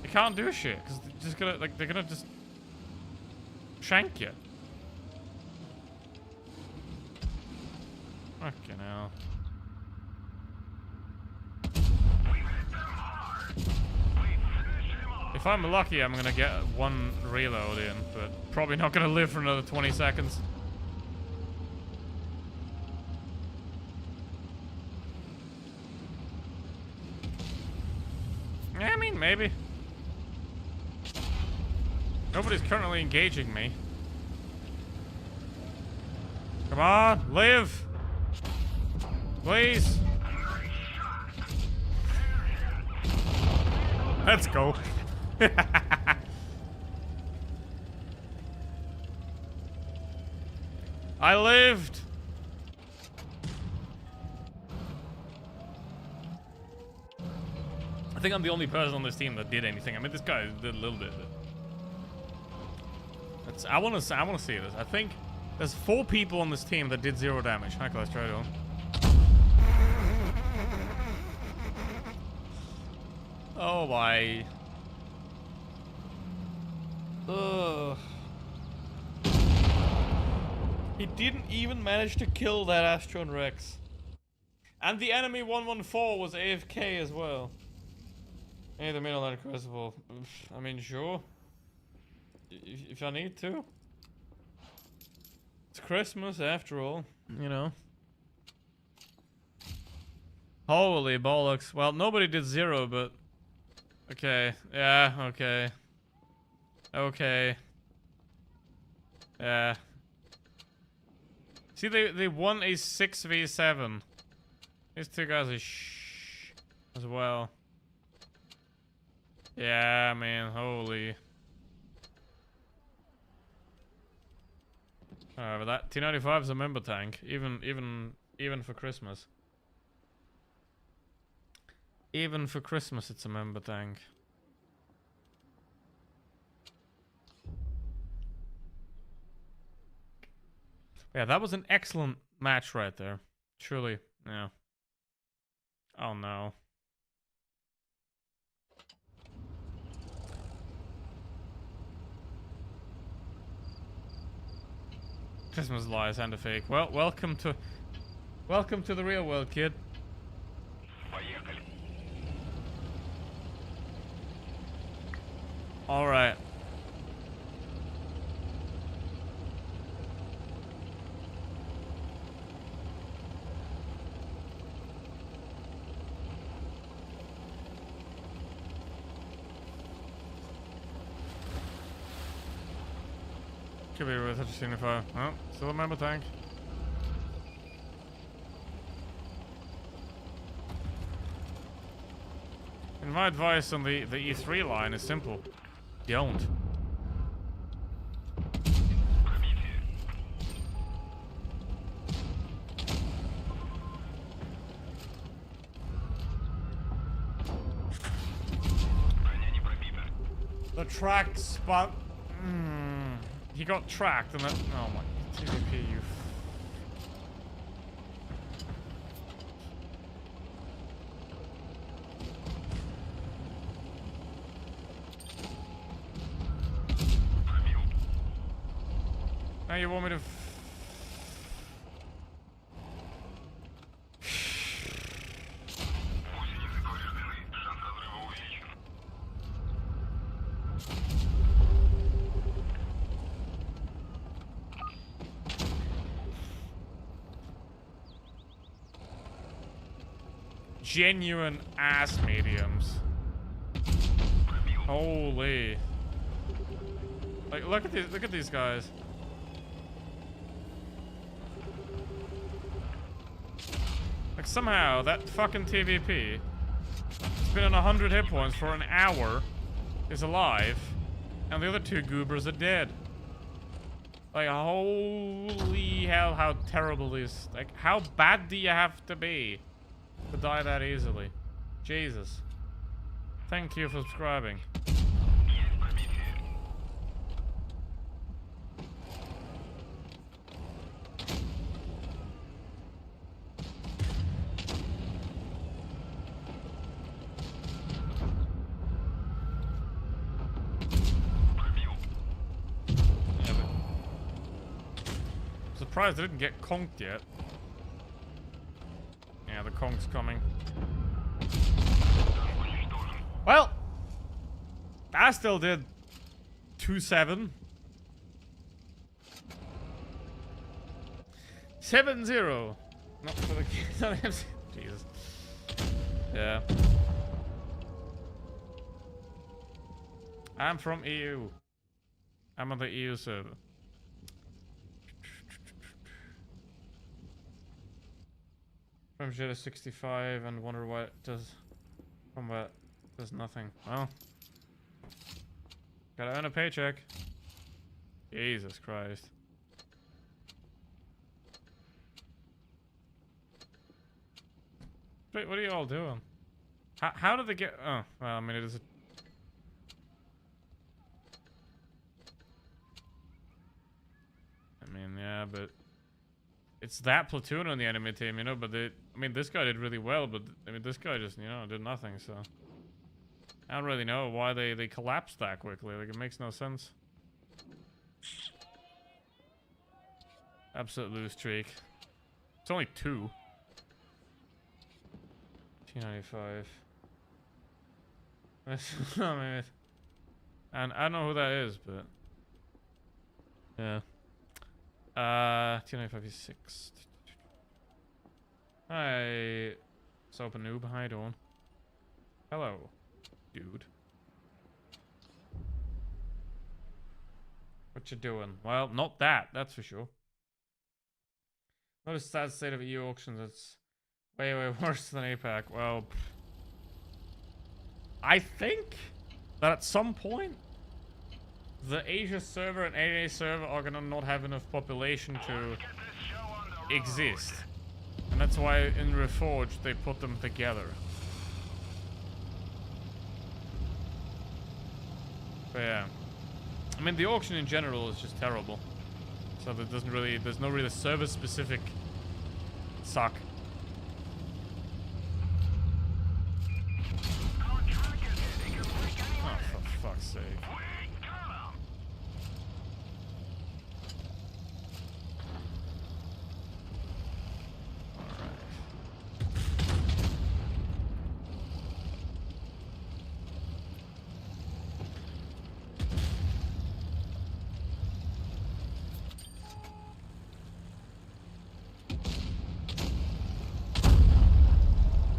you can't do shit because they're gonna just shank you. Fucking hell. If I'm lucky, I'm gonna get one reload in, but probably not gonna live for another 20 seconds. Yeah, I mean, maybe. Nobody's currently engaging me. Come on, live! Please! Let's go. I lived! I think I'm the only person on this team that did anything. I mean, this guy did a little bit, but I want to see this. I think there's 4 people on this team that did 0 damage. Hi, let's try it on. Oh my. Ugh. He didn't even manage to kill that Astron Rex. And the enemy 114 was AFK as well. Hey, the middle and crucible. I mean, sure. If I need to. It's Christmas after all, you know. Holy bollocks. Well, nobody did 0, but... Okay. Yeah, okay. Okay. Yeah. See, they won a 6v7. These 2 guys are as well. Yeah, man, holy. But that T95 is a member tank, even for Christmas. Even for Christmas, it's a member tank. Yeah, that was an excellent match right there. Truly, yeah. Oh no. Christmas lies and a fake. Well, welcome to the real world, kid. All right. Could be with such a signifier. Oh, still a member tank. And my advice on the E3 line is simple. Don't. The track spot. He got tracked and that. Oh my. TVP, you. Now you want me to. Genuine ass mediums. Holy. Like look at these guys. Like somehow that fucking TVP that's been on 100 hit points for an hour is alive, and the other two goobers are dead. Like, holy hell, how terrible this... Like, how bad do you have to be to die that easily? Jesus. Thank you for subscribing. Surprised I didn't get conked yet. Yeah, the conk's coming. Well, I still did 2-7. 7-0. Not for the Jesus. Yeah. I'm from EU. I'm on the EU server. From Jetta 65 and wonder what it does. Combat does nothing. Well, gotta earn a paycheck. Jesus Christ. Wait, what are you all doing? How did they get? Oh, well, I mean, it is a. I mean, yeah, but. It's that platoon on the enemy team, you know, but I mean, this guy did really well, but, I mean, this guy just, you know, did nothing, so. I don't really know why they collapsed that quickly, like, it makes no sense. Absolute lose streak. It's only 2. T95. I mean, and I don't know who that is, but. Yeah. T95 is 6. Hi. Soap and noob, how you doing? Hello, dude. What you doing? Well, not that, that's for sure. Notice sad state of EU auctions, it's way, way worse than APAC. Well, I think that at some point, the Asia server and AA server are gonna not have enough population to exist. And that's why in Reforged they put them together. But yeah. I mean, the auction in general is just terrible. So there doesn't really, there's no really server specific suck. Oh, for fuck's sake.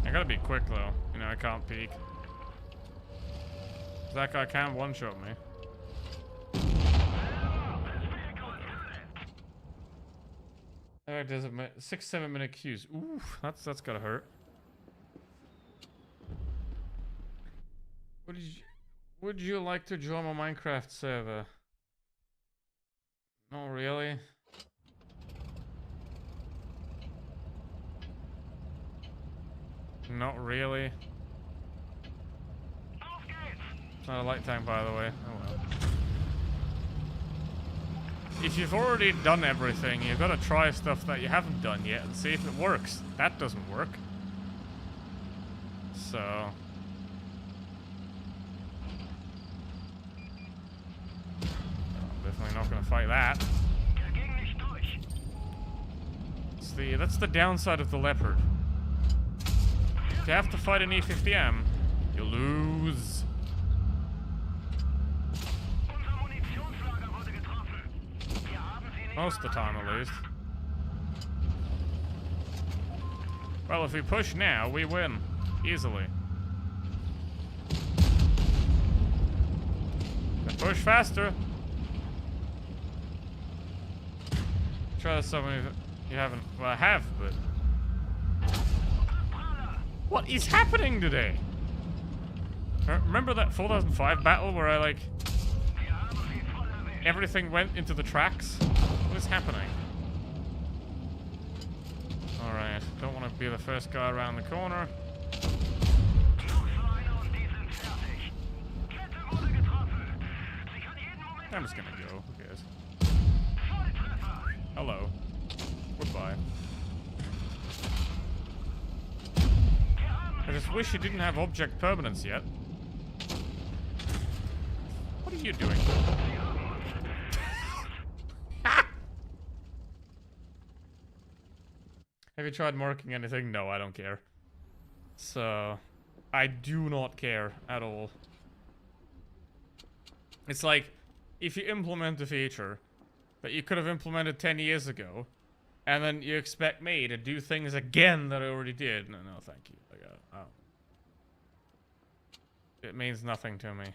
I gotta be quick though, you know, I can't peek. That guy can't one-shot me. Alright, there's a 6-7 minute queues. Ooh, that's gotta hurt. Would you like to join my Minecraft server? No, really? Not really. It's not a light tank, by the way. Oh well. If you've already done everything, you've got to try stuff that you haven't done yet and see if it works. That doesn't work. So... I'm definitely not going to fight that. That's the downside of the Leopard. If you have to fight an E50M, you lose. Most of the time, at least. Well, if we push now, we win. Easily. Then push faster. Try this something you haven't... Well, I have, but... What is happening today? Remember that 4005 battle where I like everything went into the tracks? What is happening? Alright, don't want to be the first guy around the corner. I'm just gonna go, who cares? Hello. Goodbye. I just wish you didn't have object permanence yet. What are you doing? Have you tried marking anything? No, I don't care. So, I do not care at all. It's like, if you implement a feature that you could have implemented 10 years ago, and then you expect me to do things again that I already did. No, thank you. Like, oh. It means nothing to me.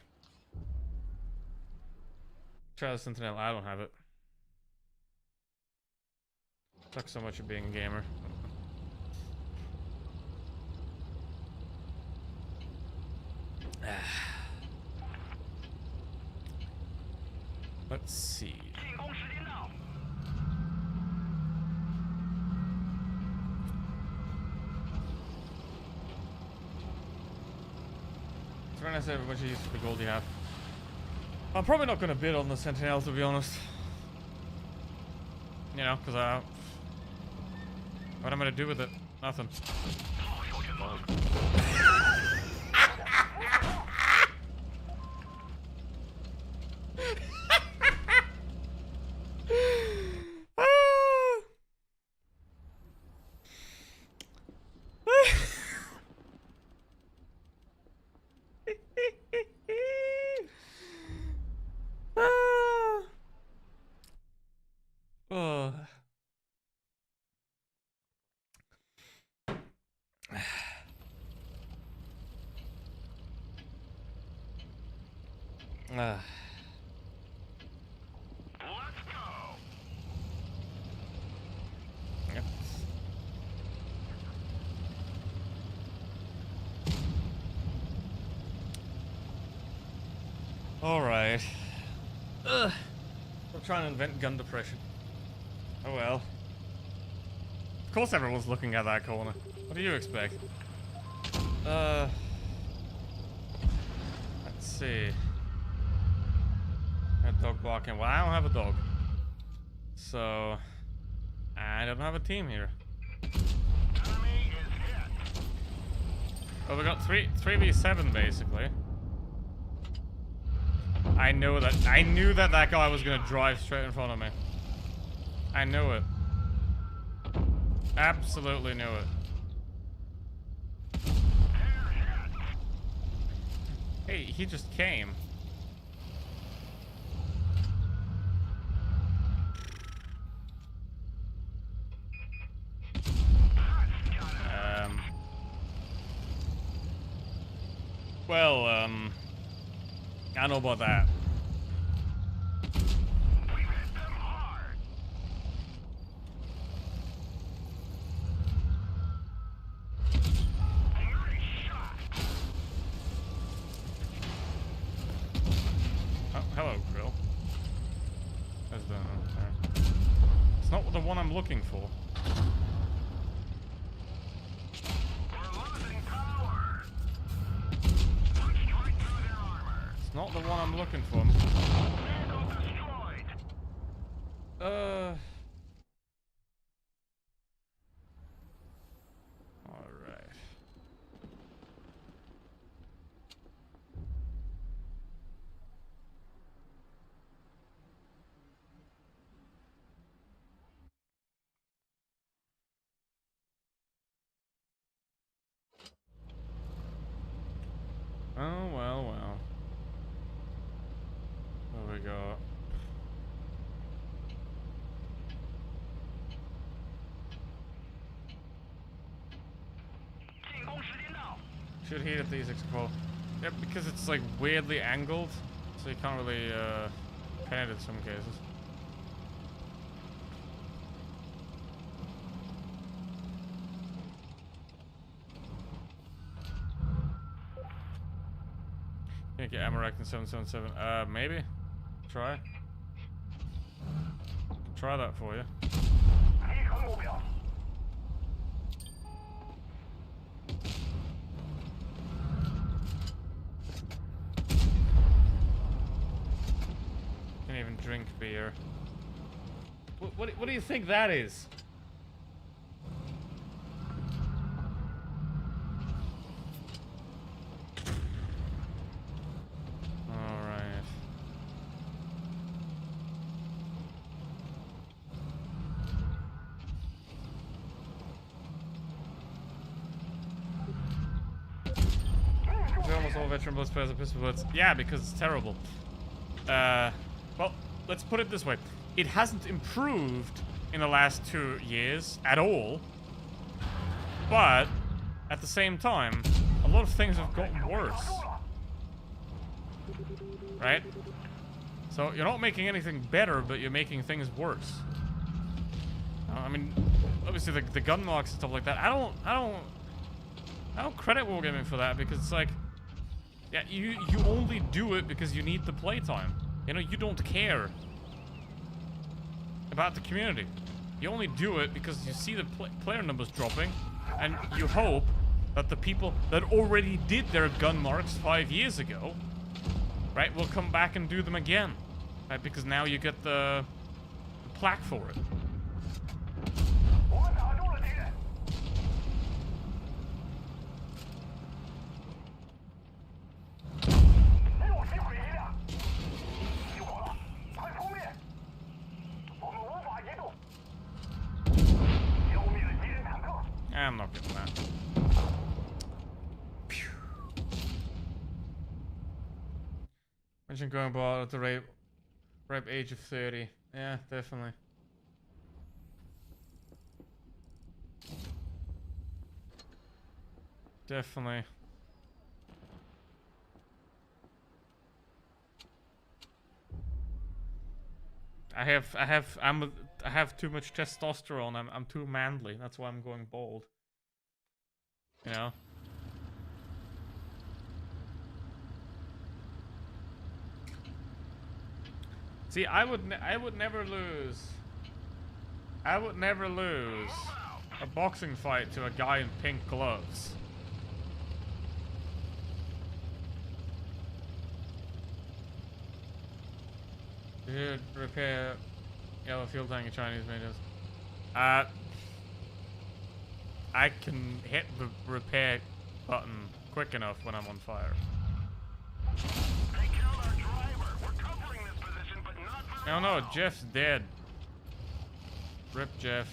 Try the Sentinel, I don't have it. Sucks so much of being a gamer. Let's see. It's very nice to have a bunch of use for the gold you have. I'm probably not going to bid on the Sentinel, to be honest. You know, because what am I going to do with it? Nothing. Let's go. Yep. All right. Ugh. I'm trying to invent gun depression. Oh well. Of course everyone's looking at that corner. What do you expect? Let's see. A dog barking. Well, I don't have a dog. So, I don't have a team here. Enemy is hit. Well, we got 3v7 basically. I knew that that guy was gonna drive straight in front of me. I knew it. Absolutely knew it. Hey, he just came. Well, I don't know about that. We hit them hard. Nice shot. Oh, hello, Krill. There's the there. It's not the one I'm looking for. We're losing power. Punch right through their armor. It's not the one I'm looking for. Vehicle destroyed. All right. Oh, well. There we go. Should heat at these explode. Yep, because it's like weirdly angled, so you can't really pen it in some cases. Can I get Amarak in 777? Maybe. Try. Try that for you. 集合目标。 Can't even drink beer. What do you think that is? Alright. Almost all veteran blood players are pistol bullets. Yeah, because it's terrible. Well, let's put it this way. It hasn't improved in the last 2 years at all. But, at the same time, a lot of things have gotten worse. Right? So, you're not making anything better, but you're making things worse. I mean, obviously the gun marks and stuff like that, I don't credit Wargaming for that, because it's like, yeah, you only do it because you need the playtime. You know, you don't care about the community. You only do it because you see the player numbers dropping, and you hope that the people that already did their gun marks 5 years ago, right, will come back and do them again, right? Because now you get the plaque for it. 我们打中了敌人。六级毁一辆，熄火了，快扑灭！我们无法移动。消灭了敌人坦克。 I'm not getting that. Phew. Mention going bald at the ripe age of 30. Yeah, definitely. Definitely. I have too much testosterone. I'm too manly. That's why I'm going bald. You know? See, I would never lose. I would never lose a boxing fight to a guy in pink gloves. Dude, repair yellow fuel tank in Chinese videos. I can hit the repair button quick enough when I'm on fire. They killed our driver. We're covering this position, but not very Oh no, well. Jeff's dead. Rip Jeff.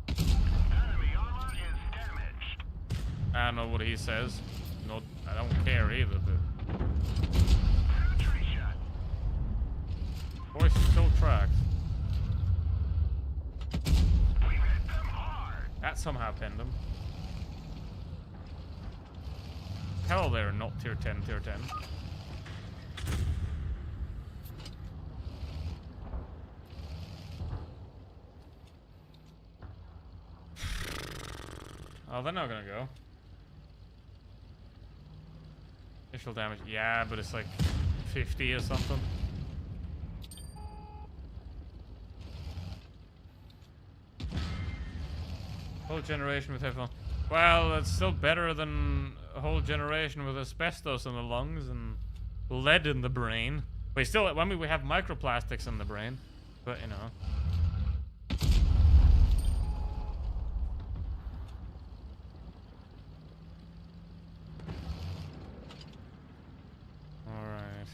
Enemy armor is damaged. I don't know what he says. No, I don't care either, but Sentry shot. voice still tracks. We've hit them hard. That somehow pinned him. Hell, they're not tier 10, tier 10. Oh, they're not gonna go. Initial damage, yeah, but it's like 50 or something. Whole generation with headphones. Well, it's still better than a whole generation with asbestos in the lungs and lead in the brain. We still, I mean, we have microplastics in the brain, but you know. All right.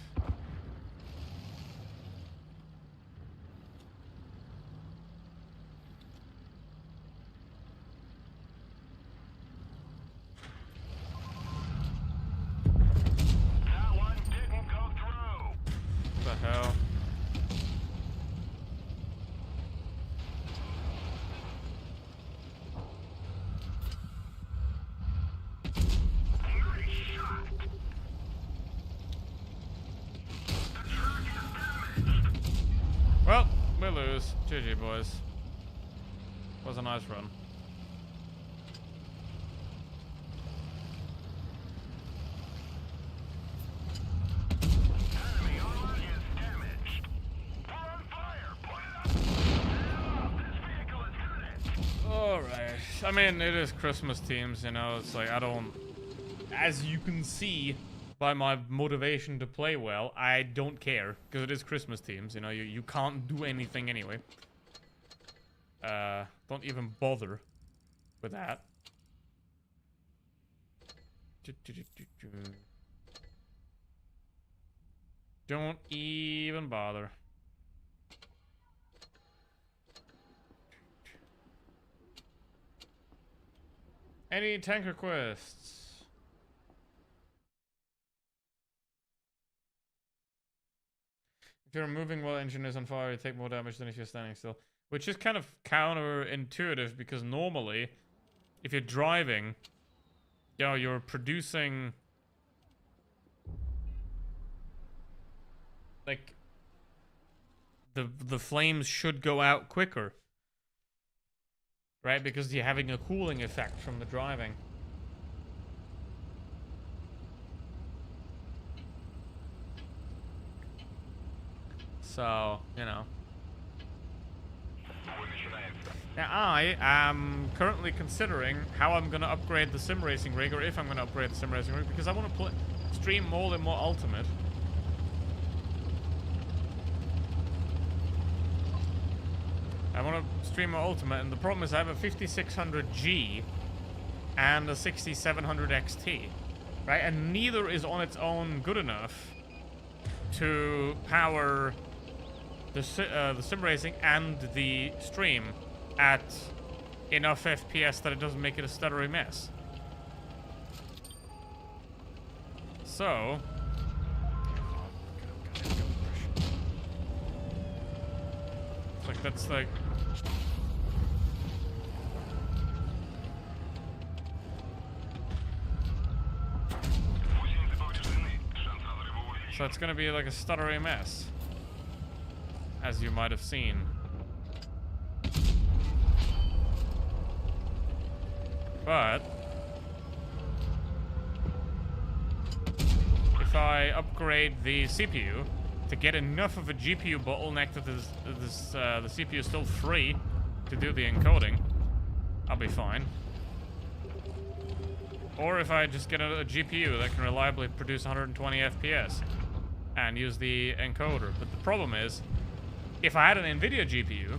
That one didn't go through. What the hell? Eerie shot. The truck is damaged. Well, we lose. GG, boys. Was a nice run. Alright. I mean, it is Christmas themes, you know, it's like I don't... As you can see by my motivation to play well, I don't care. Because it is Christmas themes, you know, you can't do anything anyway. Don't even bother with that. Don't even bother. Any tanker quests? If you're moving while the engine is on fire, you take more damage than if you're standing still. Which is kind of counterintuitive because normally, if you're driving, you know, you're producing... Like... The flames should go out quicker. Right? Because you're having a cooling effect from the driving. So, you know. Now, I am currently considering how I'm going to upgrade the sim racing rig, or if I'm going to upgrade the sim racing rig, because I want to stream more and more Ultimate. I want to stream more Ultimate, and the problem is I have a 5600G and a 6700 XT, right? And neither is on its own good enough to power the sim racing and the stream at enough FPS that it doesn't make it a stuttery mess. So... Like, that's like... So it's gonna be like a stuttery mess. As you might have seen. But... if I upgrade the CPU to get enough of a GPU bottleneck that the CPU is still free to do the encoding, I'll be fine. Or if I just get a GPU that can reliably produce 120 FPS and use the encoder. But the problem is, if I had an NVIDIA GPU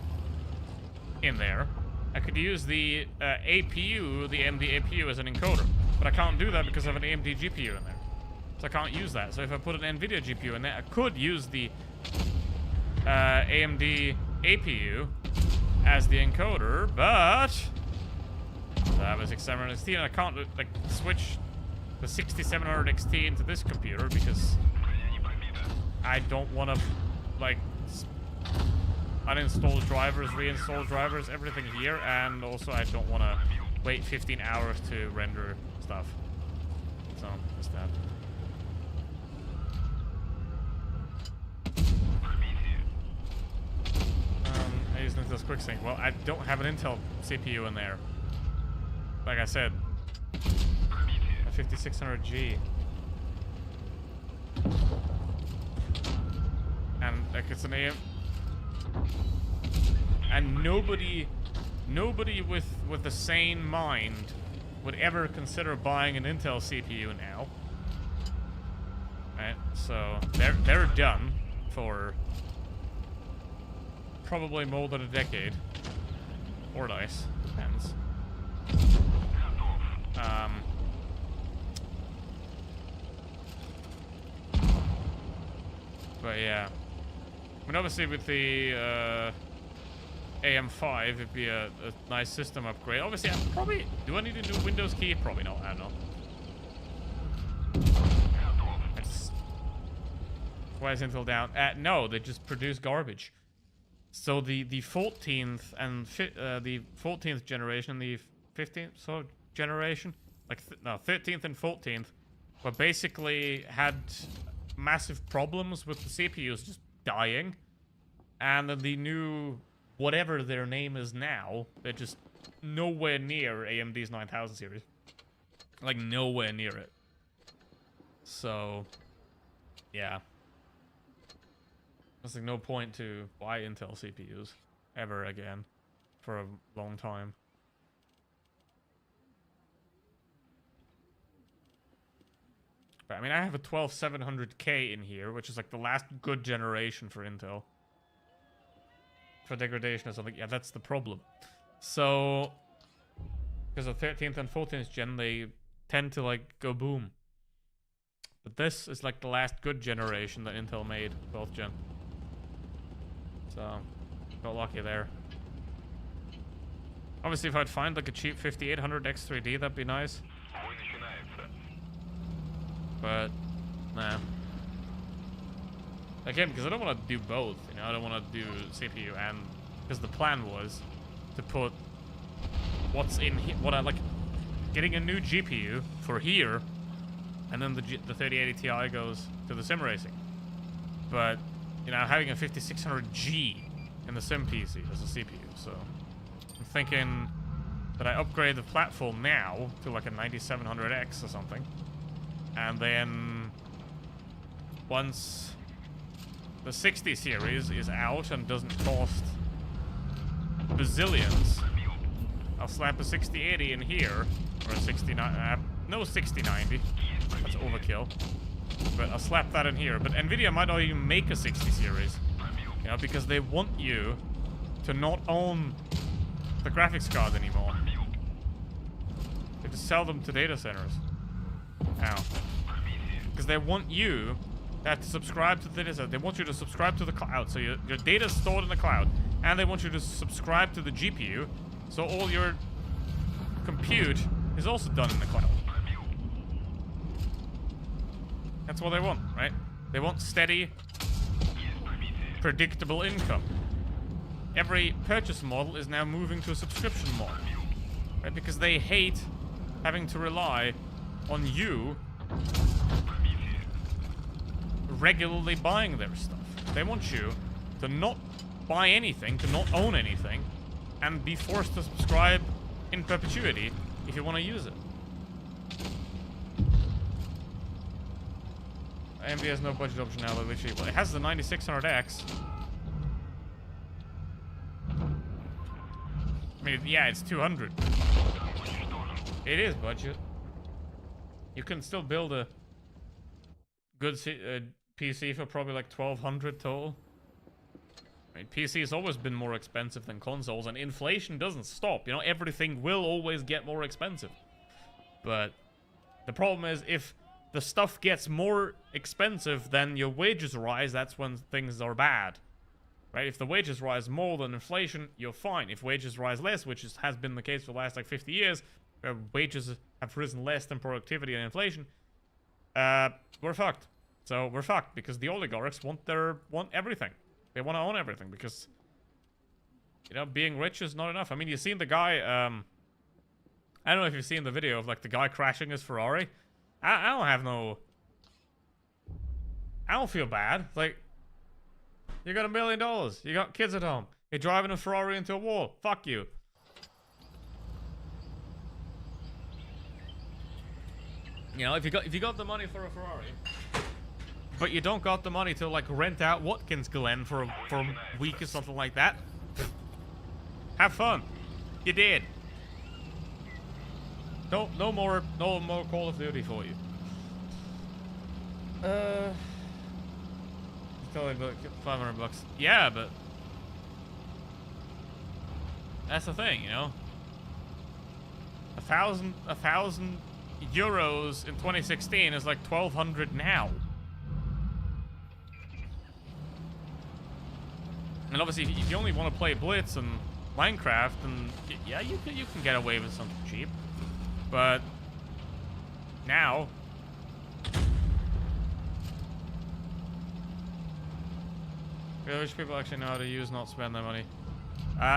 in there, I could use the APU, the AMD APU as an encoder. But I can't do that because I have an AMD GPU in there. So I can't use that. So if I put an NVIDIA GPU in there, I could use the AMD APU as the encoder, but I have a 6700 XT, and I can't like switch the 6700 XT into this computer because I don't want to like uninstall drivers, reinstall drivers, everything here, and also I don't want to wait 15 hours to render stuff. So just that. I use Intel's QuickSync. Well, I don't have an Intel CPU in there. Like I said, a 5600G. And like it's an AM. And nobody with a sane mind would ever consider buying an Intel CPU now. Right? So they're done for probably more than a decade. Or less. Depends. But yeah. I mean, obviously with the AM5, it'd be a nice system upgrade. Obviously, probably... Do I need a new Windows key? Probably not. I don't know. Why is Intel down? No, they just produce garbage. So the 14th and the 14th generation, the 15th generation, like 13th and 14th, were basically had massive problems with the CPUs just dying, and then the new whatever their name is now, they're just nowhere near AMD's 9000 series, like nowhere near it. So yeah. There's like no point to buy Intel CPUs ever again for a long time. But, I mean, I have a 12700K in here, which is like the last good generation for Intel. For degradation or something. Yeah, that's the problem. So, because the 13th and 14th gen, they tend to like go boom. But this is like the last good generation that Intel made, 12th gen. So, got lucky there. Obviously, if I'd find like a cheap 5800 X3D, that'd be nice. But, nah. Again, because I don't want to do both, you know, I don't want to do CPU and... Because the plan was to put what's in here, what I like, getting a new GPU for here, and then the 3080 Ti goes to the sim racing. But, you know, having a 5600G in the sim PC as a CPU, so... I'm thinking that I upgrade the platform now to like a 9700X or something. And then once the 60 series is out and doesn't cost bazillions, I'll slap a 6080 in here, or a 69, no 6090, that's overkill, but I'll slap that in here. But Nvidia might not even make a 60 series, you know, because they want you to not own the graphics card anymore. They just sell them to data centers. Ow. Because they want you to subscribe to the data center. They want you to subscribe to the cloud. So your data's stored in the cloud. And they want you to subscribe to the GPU. So all your compute is also done in the cloud. That's what they want, right? They want steady, predictable income. Every purchase model is now moving to a subscription model. Right? Because they hate having to rely on you regularly buying their stuff. They want you to not buy anything, to not own anything, and be forced to subscribe in perpetuity if you want to use it. AMD has no budget optionality, literally. Well, it has the 9600X. I mean, yeah, it's 200. It is budget. You can still build a good PC for probably like 1200 total. I mean, PC has always been more expensive than consoles, and inflation doesn't stop. You know, everything will always get more expensive. But the problem is, if the stuff gets more expensive than your wages rise, that's when things are bad. Right? If the wages rise more than inflation, you're fine. If wages rise less, which has been the case for the last like 50 years, where wages have risen less than productivity and inflation, we're fucked. So we're fucked because the oligarchs want everything. They want to own everything because, you know, being rich is not enough. I mean, you've seen the guy, I don't know if you've seen the video of like the guy crashing his Ferrari. I don't feel bad. Like, you got $1 million. You got kids at home. You're driving a Ferrari into a wall. Fuck you. You know, if you got the money for a Ferrari, but you don't got the money to like rent out Watkins Glen for a week or something like that, have fun. You did. No more Call of Duty for you. Totally 500 bucks. Yeah, but that's the thing, you know. 1,000 euros in 2016 is like 1,200 now. And obviously, if you only want to play Blitz and Minecraft, then yeah, you can get away with something cheap. But now, rich people actually know how to use, not spend their money.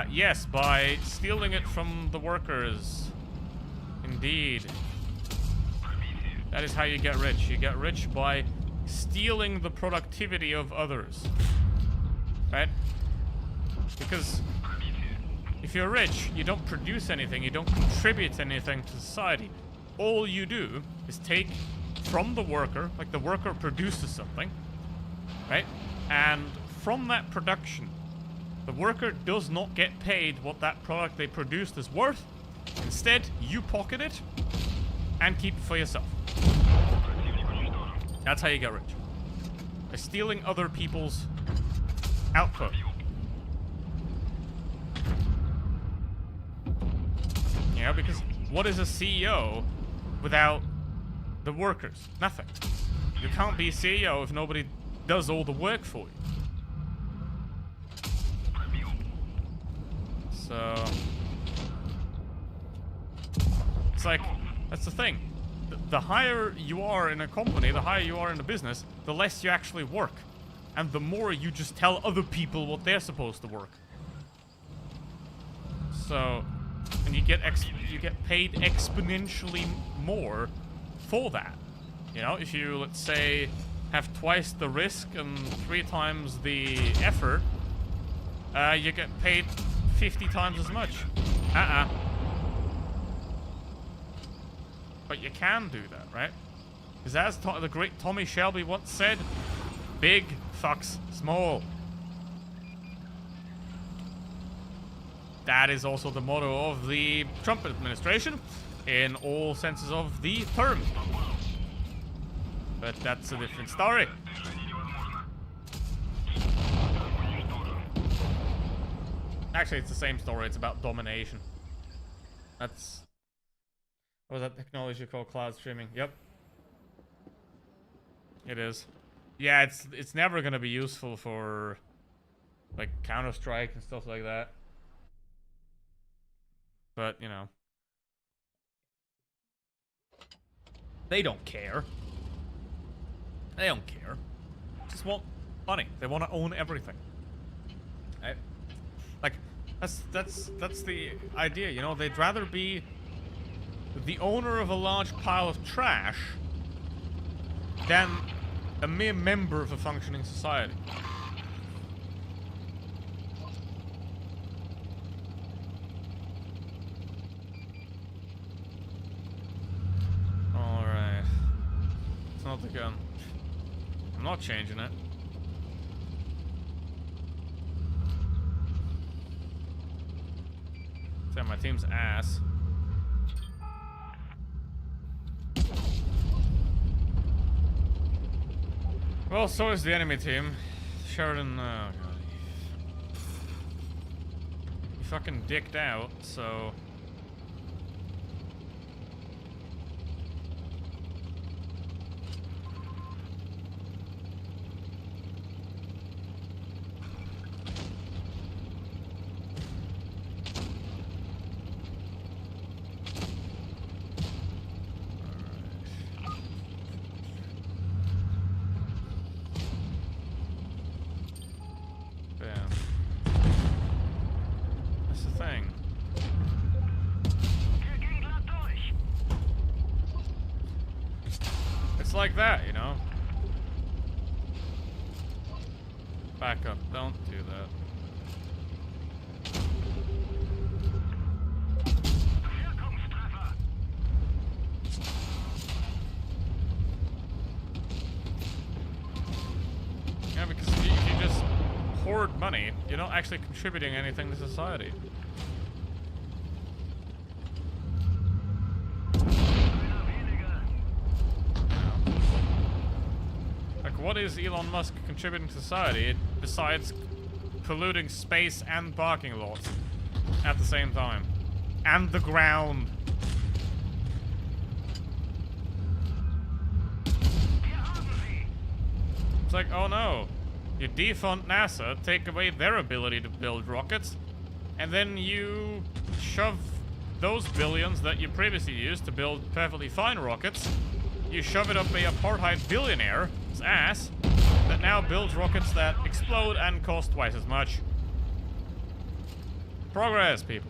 Yes, by stealing it from the workers. Indeed. That is how you get rich. You get rich by stealing the productivity of others. Right? Because if you're rich, you don't produce anything, you don't contribute anything to society. All you do is take from the worker, like the worker produces something, right? And from that production, the worker does not get paid what that product they produced is worth. Instead, you pocket it and keep it for yourself. That's how you get rich. By stealing other people's output. You know, because what is a CEO without the workers? Nothing. You can't be a CEO if nobody does all the work for you. So it's like, that's the thing. The higher you are in a company, the higher you are in a business, the less you actually work. And the more you just tell other people what they're supposed to work. So, and you get paid exponentially more for that. You know, if you, let's say, have twice the risk and 3 times the effort, you get paid 50 times as much. But you can do that, right? Because as the great Tommy Shelby once said, big fucks small. That is also the motto of the Trump administration in all senses of the term. But that's a different story. Actually, it's the same story. It's about domination. That's... What was that technology called? Cloud streaming. Yep. It is. Yeah, it's never gonna be useful for like Counter-Strike and stuff like that. But, you know. They don't care. They don't care. Just want money. They want to own everything. Right? Like, that's the idea, you know? They'd rather be the owner of a large pile of trash than a mere member of a functioning society. Alright. It's not the gun. I'm not changing it. Damn, my team's ass. Well, so is the enemy team. Sheridan, oh god. He fucking dicked out, so... like that, you know? Back up, don't do that. Yeah, because if you just hoard money, you're not actually contributing anything to society. What is Elon Musk contributing to society besides polluting space and parking lots at the same time? And the ground. It's like, oh no. You defund NASA, take away their ability to build rockets, and then you shove those billions that you previously used to build perfectly fine rockets, you shove it up a apartheid billionaire's ass that now builds rockets that explode and cost twice as much. Progress, people.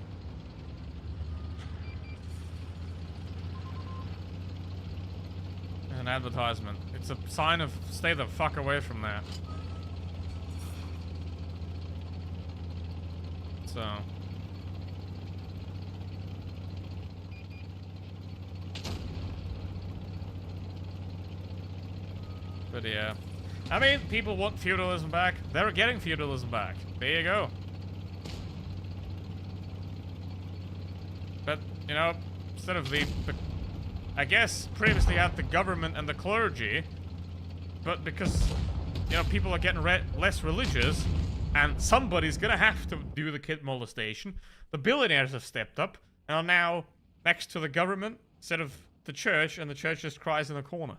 There's an advertisement. It's a sign of stay the fuck away from that. So... But yeah. I mean, people want feudalism back. They're getting feudalism back. There you go. But, you know, instead of the I guess previously had the government and the clergy, but because, you know, people are getting less religious, and somebody's gonna have to do the kid molestation. The billionaires have stepped up and are now next to the government instead of the church, and the church just cries in the corner.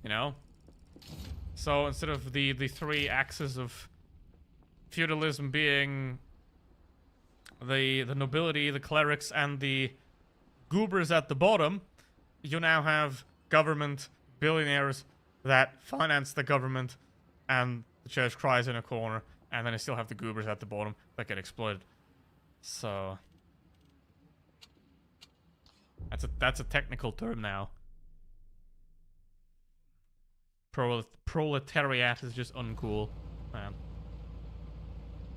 You know? So instead of the three axes of feudalism being the nobility, the clerics, and the goobers at the bottom, you now have government, billionaires that finance the government, and the church cries in a corner, and then you still have the goobers at the bottom that get exploited. So that's a technical term now. Proletariat is just uncool, man.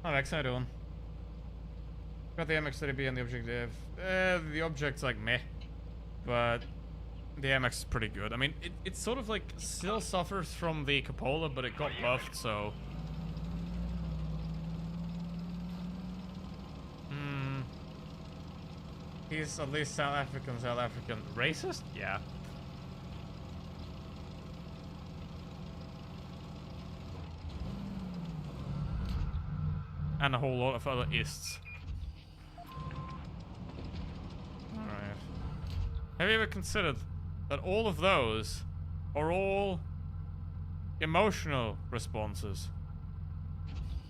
How X, how you doing? Got the MX-30B and the objective. The object's like meh, but the MX is pretty good. I mean, it sort of like still suffers from the cupola, but it got buffed, so. He's at least South African racist? Yeah. And a whole lot of other ists. Alright. Have you ever considered that all of those are all emotional responses?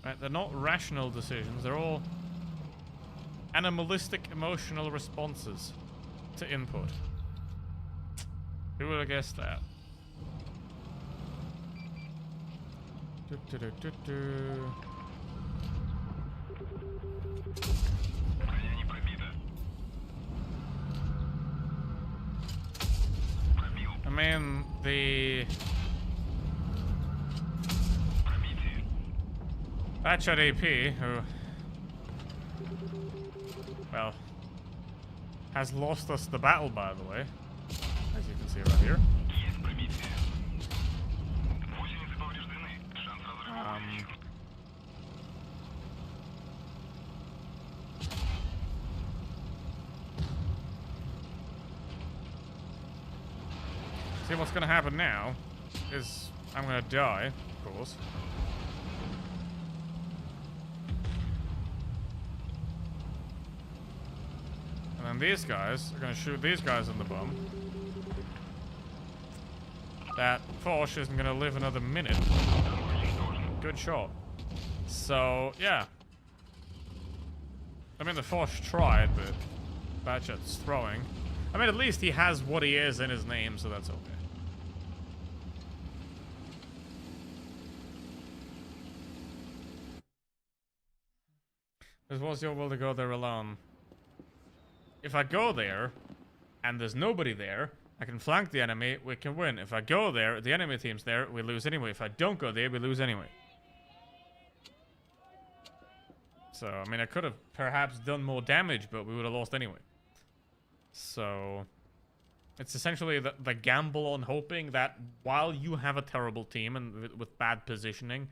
Right? They're not rational decisions, they're all animalistic emotional responses to input. Who would have guessed that? I mean, the Thatcher AP, who, well, has lost us the battle, by the way, as you can see right here. See, what's gonna happen now is I'm gonna die, of course. And then these guys are gonna shoot these guys in the bum. That Foch isn't gonna live another minute. Good shot. So, yeah. I mean, the Foch tried, but Batchet's throwing. I mean, at least he has what he is in his name, so that's okay. This was your will to go there alone. If I go there, and there's nobody there, I can flank the enemy, we can win. If I go there, the enemy team's there, we lose anyway. If I don't go there, we lose anyway. So, I mean, I could have perhaps done more damage, but we would have lost anyway. So, it's essentially the gamble on hoping that while you have a terrible team and with bad positioning,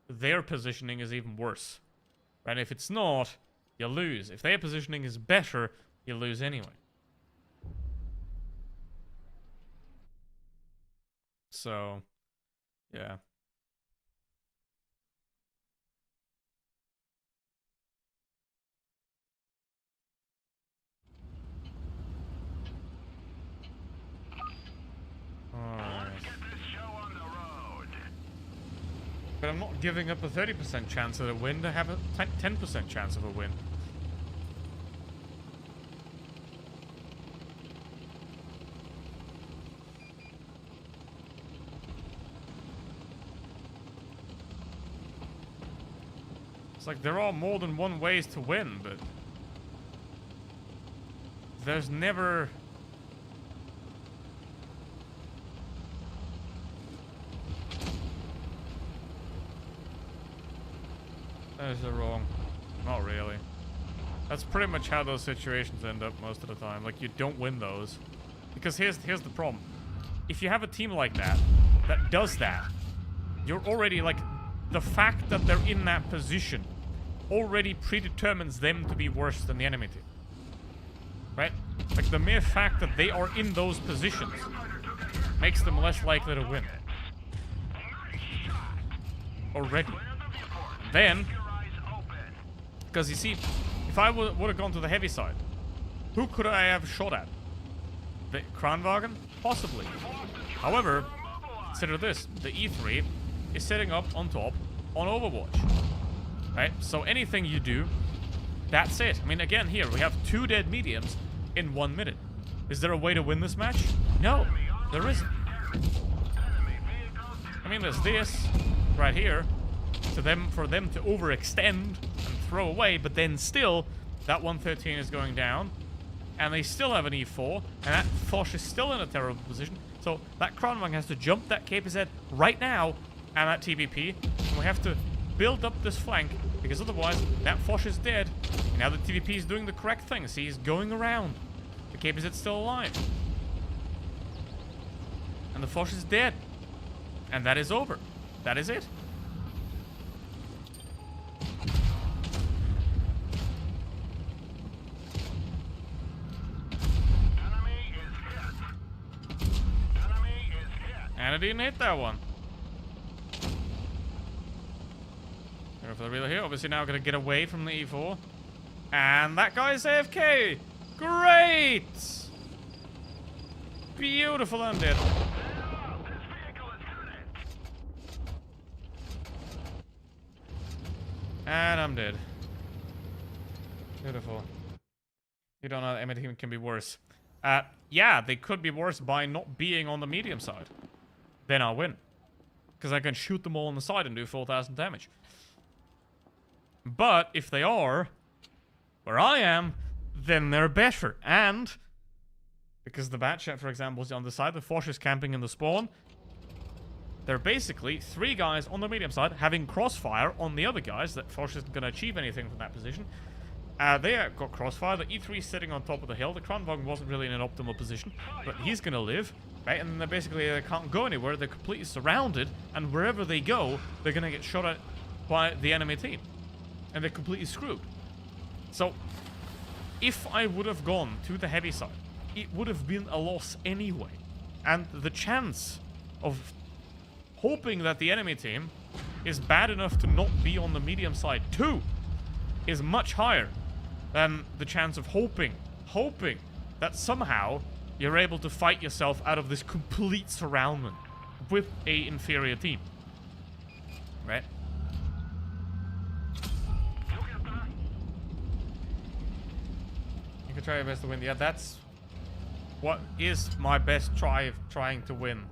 their positioning is even worse. And if it's not, you lose. If their positioning is better, you lose anyway. So, yeah. Alright. But I'm not giving up a 30% chance of a win to have a 10% chance of a win. It's like there are more than one ways to win, but there's never... Those are wrong. Not really. That's pretty much how those situations end up most of the time. Like, you don't win those. Because here's the problem. If you have a team like that does that, you're already, like, the fact that they're in that position already predetermines them to be worse than the enemy team. Right? Like, the mere fact that they are in those positions makes them less likely to win. already. Then, because you see, if I would have gone to the heavy side, who could I have shot at? The Kranwagen? Possibly. However, consider this. The E3 is setting up on top on Overwatch. Right? So anything you do, that's it. I mean, again, here, we have 2 dead mediums in 1 minute. Is there a way to win this match? No, there isn't. I mean, there's this right here for them to overextend and throw away, but then still, that 113 is going down, and they still have an E4, and that Foch is still in a terrible position. So that Kranwagen has to jump that KPZ right now, and that TVP, and we have to build up this flank, because otherwise that Foch is dead. And now the TVP is doing the correct thing. See, he's going around. The KPZ is still alive. And the Foch is dead. And that is over. That is it. And I didn't hit that one. If they're really here, obviously now gonna get away from the E4. And that guy's AFK! Great! Beautiful, I'm dead. And I'm dead. Beautiful. You don't know that anything can be worse. Yeah, they could be worse by not being on the medium side. Then I'll win. Because I can shoot them all on the side and do 4,000 damage. But if they are where I am, then they're better. And because the Batchat, for example, is on the side, the Foch is camping in the spawn. They're basically 3 guys on the medium side having crossfire on the other guys. That Foch isn't going to achieve anything from that position. They got crossfire. The E3 is sitting on top of the hill. The Kranwagen wasn't really in an optimal position, but he's going to live. Right? And they're basically, they can't go anywhere. They're completely surrounded, and wherever they go, they're going to get shot at by the enemy team. And they're completely screwed. So, if I would have gone to the heavy side, it would have been a loss anyway. And the chance of hoping that the enemy team is bad enough to not be on the medium side too is much higher than the chance of hoping that somehow you're able to fight yourself out of this complete surroundment with a inferior team. Right? You can try your best to win. Yeah, that's what is my best try of trying to win.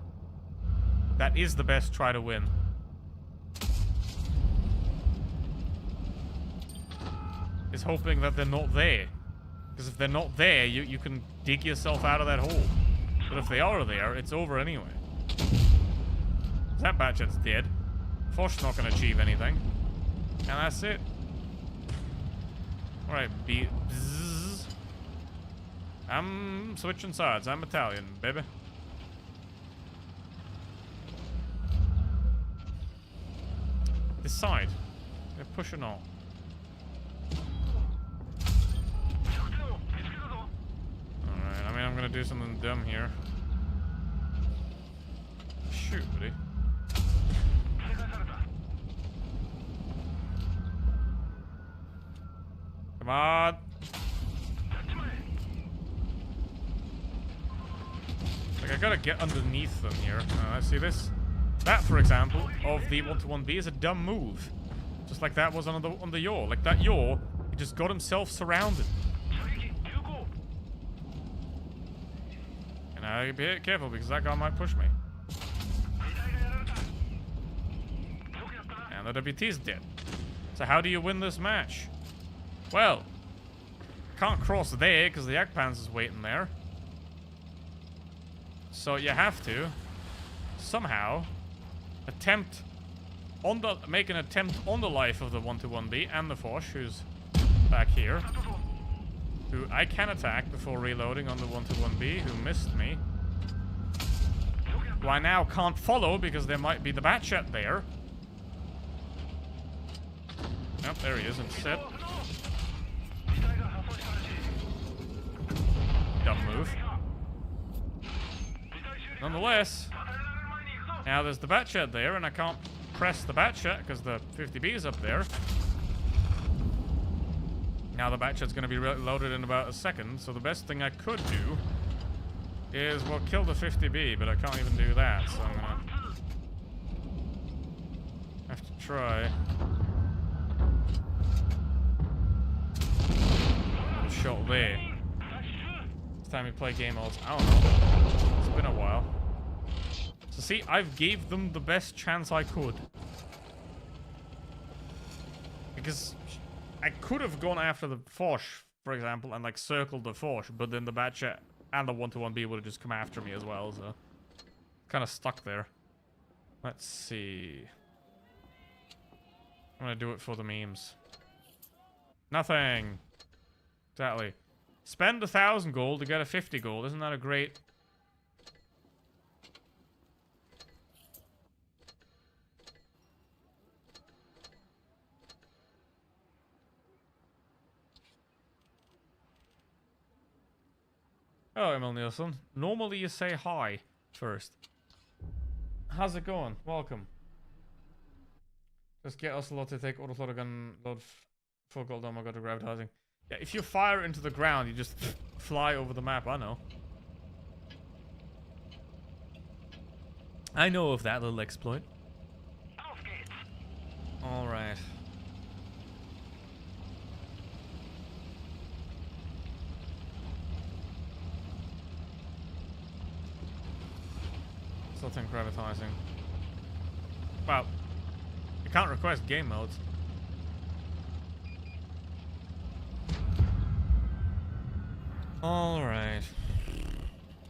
That is the best try to win. Is hoping that they're not there. Because if they're not there, you can dig yourself out of that hole. But if they are there, it's over anyway. That Batchat's dead. Foch's not going to achieve anything. And that's it. Alright, bzzz. I'm switching sides. I'm Italian, baby. This side. They're pushing on. Alright, I mean, I'm gonna do something dumb here. Shoot, buddy. Come on. Like, I gotta get underneath them here. I see this. That, for example, of the 1-to-1B is a dumb move. Just like that was on the yaw. Like that yaw, he just got himself surrounded. And now be careful because that guy might push me. And the WT's dead. So how do you win this match? Well, can't cross there because the Jagdpanzer is waiting there. So you have to somehow make an attempt on the life of the 1-to-1B and the Foch, who's back here, who I can attack before reloading on the 1-to-1B, who missed me, who I now can't follow because there might be the Batchat there. Yep, there he is instead. Dumb move. Nonetheless, Now there's the bat shed there, and I can't press the bat shed because the 50B is up there. Now the bat shed's going to be loaded in about a second, so the best thing I could do is, well, kill the 50B, but I can't even do that, so I'm gonna have to try. A shot there. It's time we play game modes. I don't know. It's been a while. So see, I've gave them the best chance I could. Because I could have gone after the Foch, for example, and like circled the Foch, but then the Batchet and the 121B would have just come after me as well, so kind of stuck there. Let's see. I'm gonna do it for the memes. Nothing. Exactly. Spend 1,000 gold to get a 50 gold. Isn't that a great... Oh, Emil Nielsen. Normally you say hi first. How's it going? Welcome. Just get us a lot to take autoload gun load full gold. Oh my god, the gravitizing. Yeah, if you fire into the ground, you just fly over the map. I know. I know of that little exploit. Alright. Something gravitizing. Well, you can't request game modes. Alright.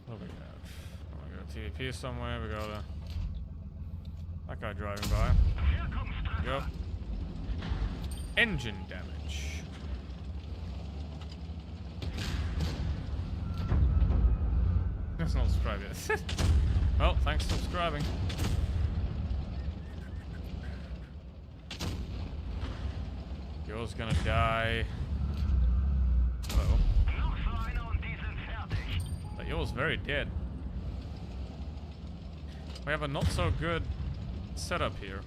What do we got? Oh, we got a TVP somewhere. We got a... that guy driving by. Yep. Engine damage. Let's not subscribe yet. Well, thanks for subscribing. Yours gonna die. Uh-oh. But yours very dead. We have a not so good setup here.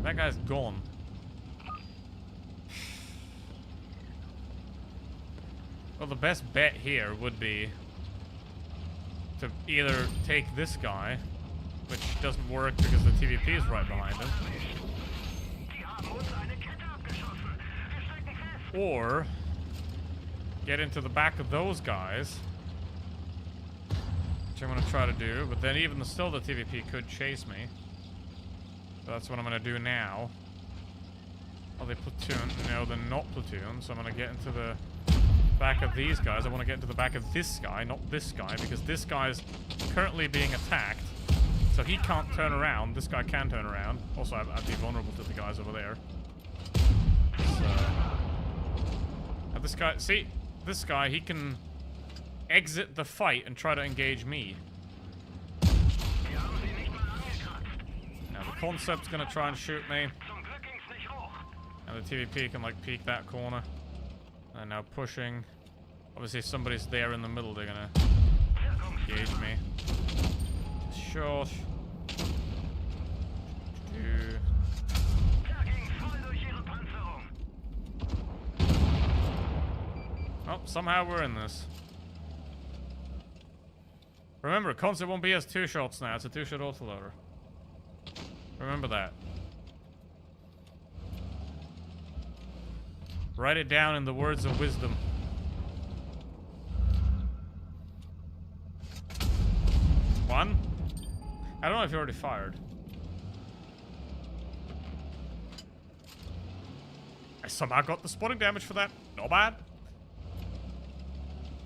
That guy's gone. Well, the best bet here would be to either take this guy, which doesn't work because the TVP is right behind him, or get into the back of those guys, which I'm going to try to do, but then even still the TVP could chase me. So that's what I'm going to do now. Are they platoon? No, they're not platoon, so I'm going to get into the back of these guys. I want to get into the back of this guy, not this guy, because this guy's currently being attacked, so he can't turn around. This guy can turn around. Also, I'd be vulnerable to the guys over there. So, and this guy, see, this guy, he can exit the fight and try to engage me. Now the concept's gonna try and shoot me, and the TVP can like peek that corner. And now pushing. Obviously, if somebody's there in the middle, they're gonna engage me. Short. Oh, somehow we're in this. Remember, Concept 1B has 2 shots now. It's a 2-shot autoloader. Remember that. Write it down in the words of wisdom. One. I don't know if you already fired. I somehow got the spotting damage for that. Not bad.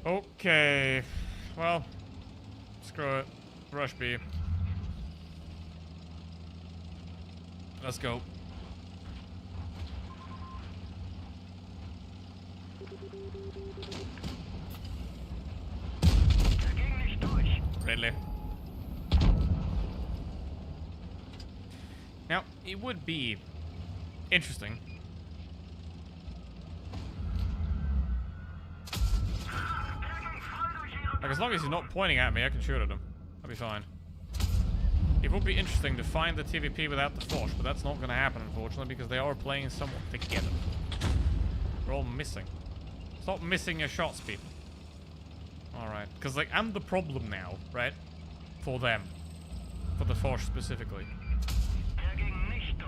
Okay. Well, screw it. Rush B. Let's go. Really? Now, it would be interesting. Like, as long as he's not pointing at me, I can shoot at him. That'll be fine. It It would be interesting to find the TVP without the Force, but that's not going to happen, unfortunately, because they are playing somewhat together. They're all missing. Stop missing your shots, people. Alright, because, like, I'm the problem now, right? For them. For the Force, specifically.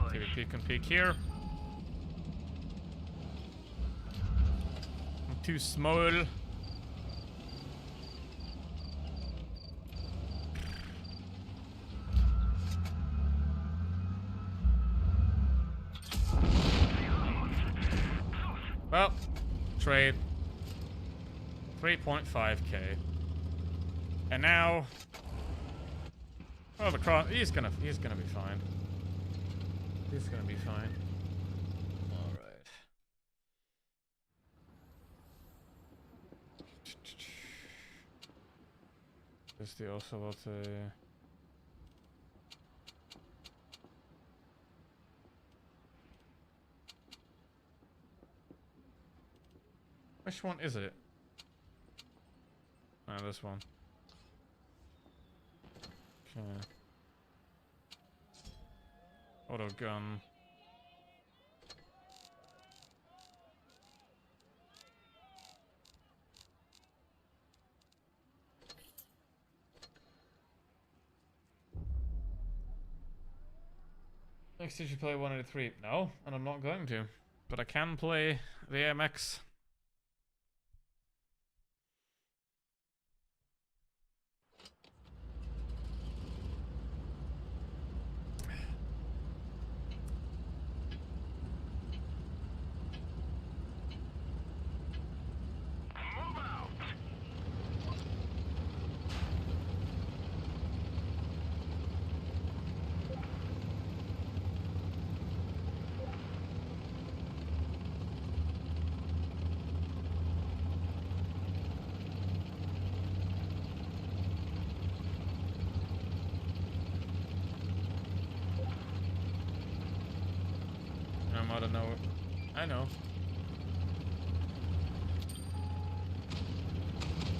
TVP can peek here. I'm too small. Well, trade 3.5k, and now, oh, the cross. He's gonna be fine. He's gonna be fine. All right. Is the Ocelot? Which one is it? Ah, this one. Okay. Auto gun. Next, did you play 183? No, and I'm not going to. But I can play the AMX. I don't know. I know.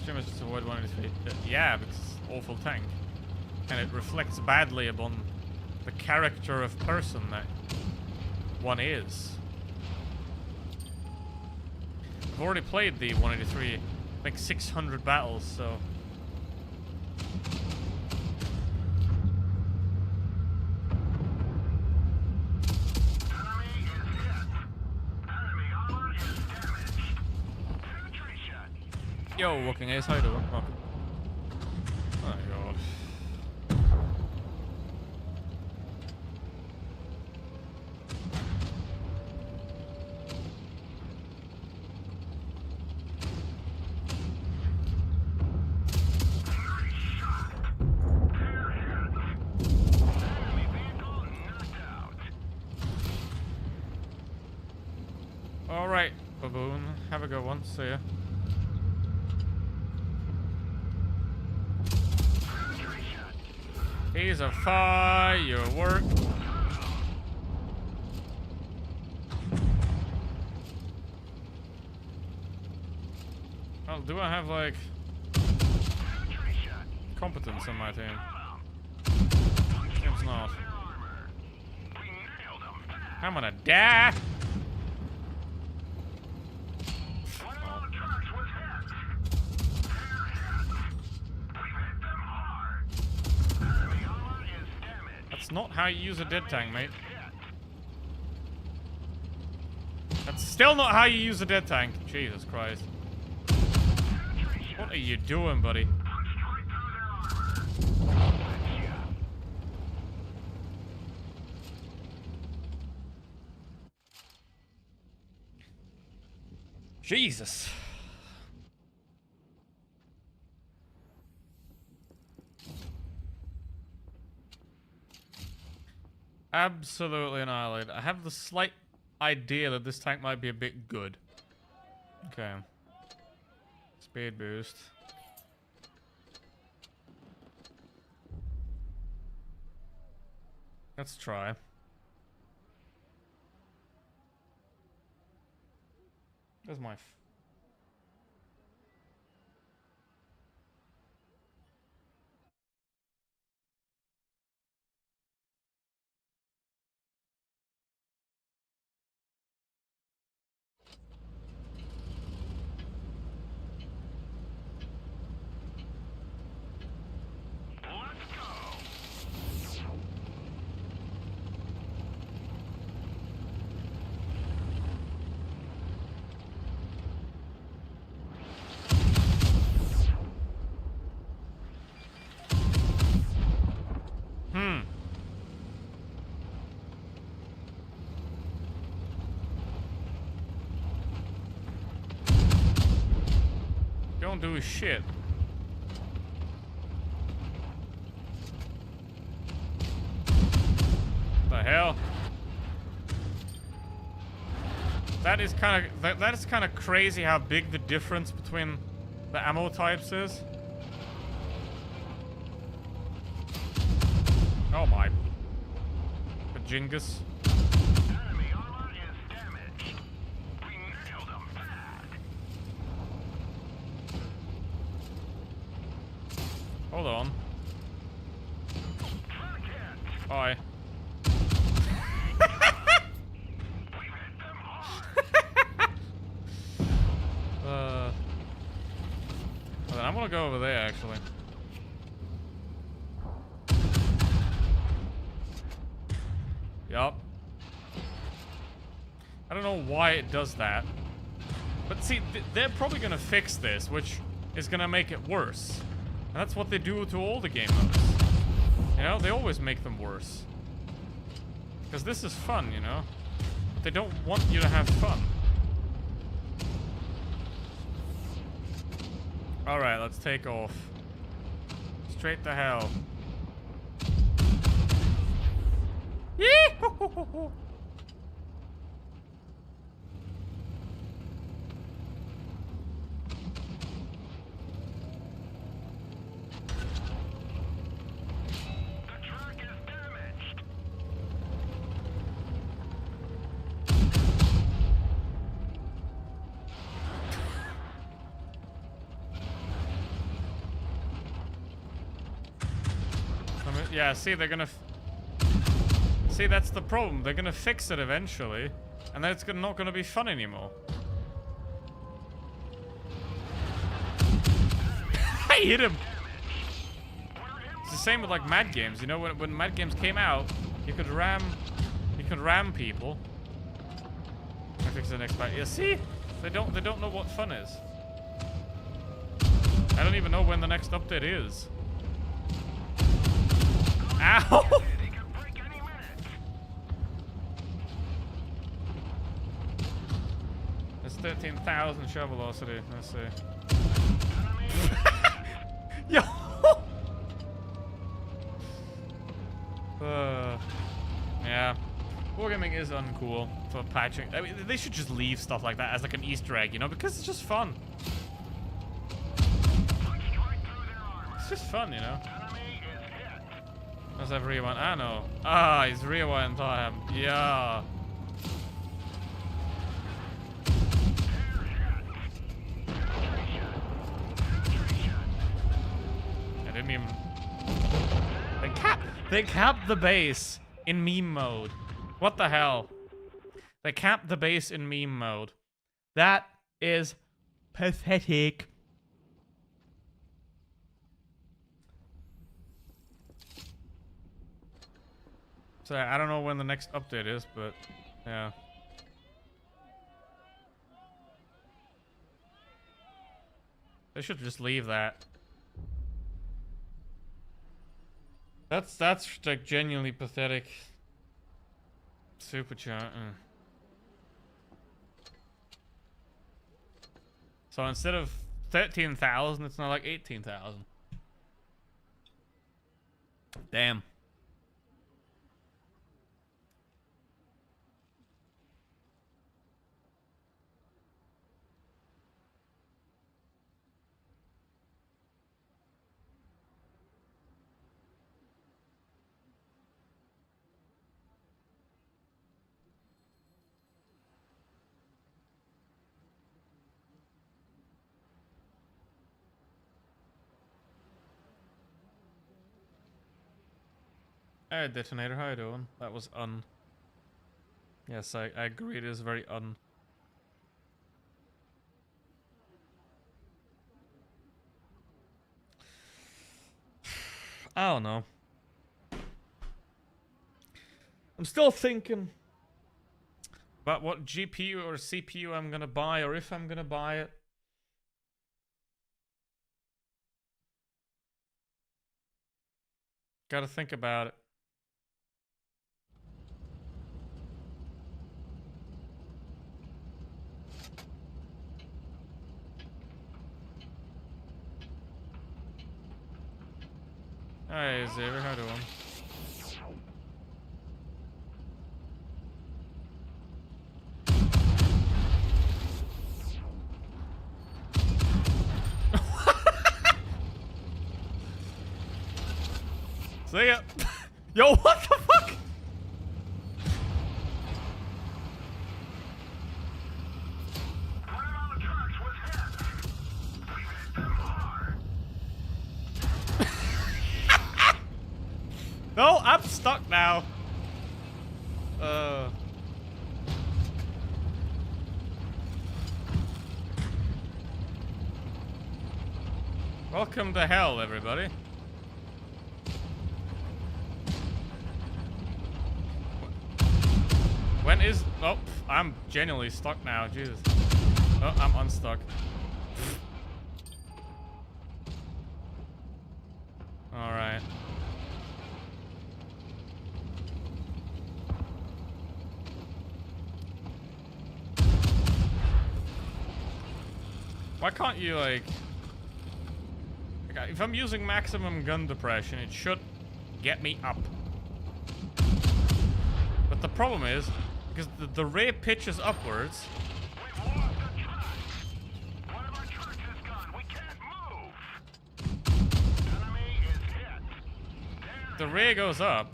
Streamers just avoid 183. Yeah, because it's awful tank. And it reflects badly upon the character of person that one is. I've already played the 183, like 600 battles, so... Yo, Walking Ace, how you doing? Welcome. Oh my god. Alright, baboon. Have a good one. See ya. He's a firework. Well, do I have like competence on my team? Seems not. I'm gonna die. That's not how you use a dead tank, mate. That's still not how you use a dead tank. Jesus Christ. What are you doing, buddy? Jesus. Absolutely annihilated. I have the slight idea that this tank might be a bit good. Okay. Speed boost. Let's try. Where's my... don't do shit. The hell? That is kind of that is kind of crazy how big the difference between the ammo types is. Oh my. Bajingus. Enemy armor is damaged. We nailed them bad. Hold on. Track it. Bye. We've hit them hard. Well, then I'm gonna go over there actually. Yup. I don't know why it does that. But see, they're probably gonna fix this, which is gonna make it worse. And that's what they do to all the game modes. You know, they always make them worse. Because this is fun, you know? But they don't want you to have fun. Alright, let's take off. Straight to hell. Yee-hoo-hoo-hoo-hoo. The track is damaged. Yeah, see, they're gonna... See, that's the problem. They're gonna fix it eventually. And then it's not gonna be fun anymore. I hit him! It's the same with, like, Mad Games. You know, when Mad Games came out, you could ram people. I fix the next part. Yeah, see? They don't know what fun is. I don't even know when the next update is. Ow! They can break any minute. It's 13,000 shell velocity. Let's see. Enemy. Yo! Yeah. Wargaming is uncool for patching. I mean, they should just leave stuff like that as like an Easter egg, you know, because it's just fun. Punched right through their armor. It's just fun, you know. Enemy is hit. Let's have rewind. I know. Ah, it's rewind time. Yeah. I didn't even. They capped the base in meme mode. What the hell? They capped the base in meme mode. That is pathetic. So I don't know when the next update is, but yeah. They should just leave that. That's like genuinely pathetic. Super chat. So instead of 13,000, it's now like 18,000. Damn. Hey, Detonator, how you doing? That was Yes, I agree, it is very I don't know. I'm still thinking about what GPU or CPU I'm gonna buy, or if I'm gonna buy it. Gotta think about it. Hey, Xavier, how you doing? See ya. Yo, what the fuck? One of the trucks was hit. We hit them hard. No, I'm stuck now. Welcome to hell, everybody. When is... Oh, I'm genuinely stuck now. Jesus. Oh, I'm unstuck. Alright. Why can't you, like... If I'm using maximum gun depression, it should get me up. But the problem is, because the ray pitches upwards... We've lost a truck. One of our trucks is gone. We can't move. Enemy is hit. The ray goes up.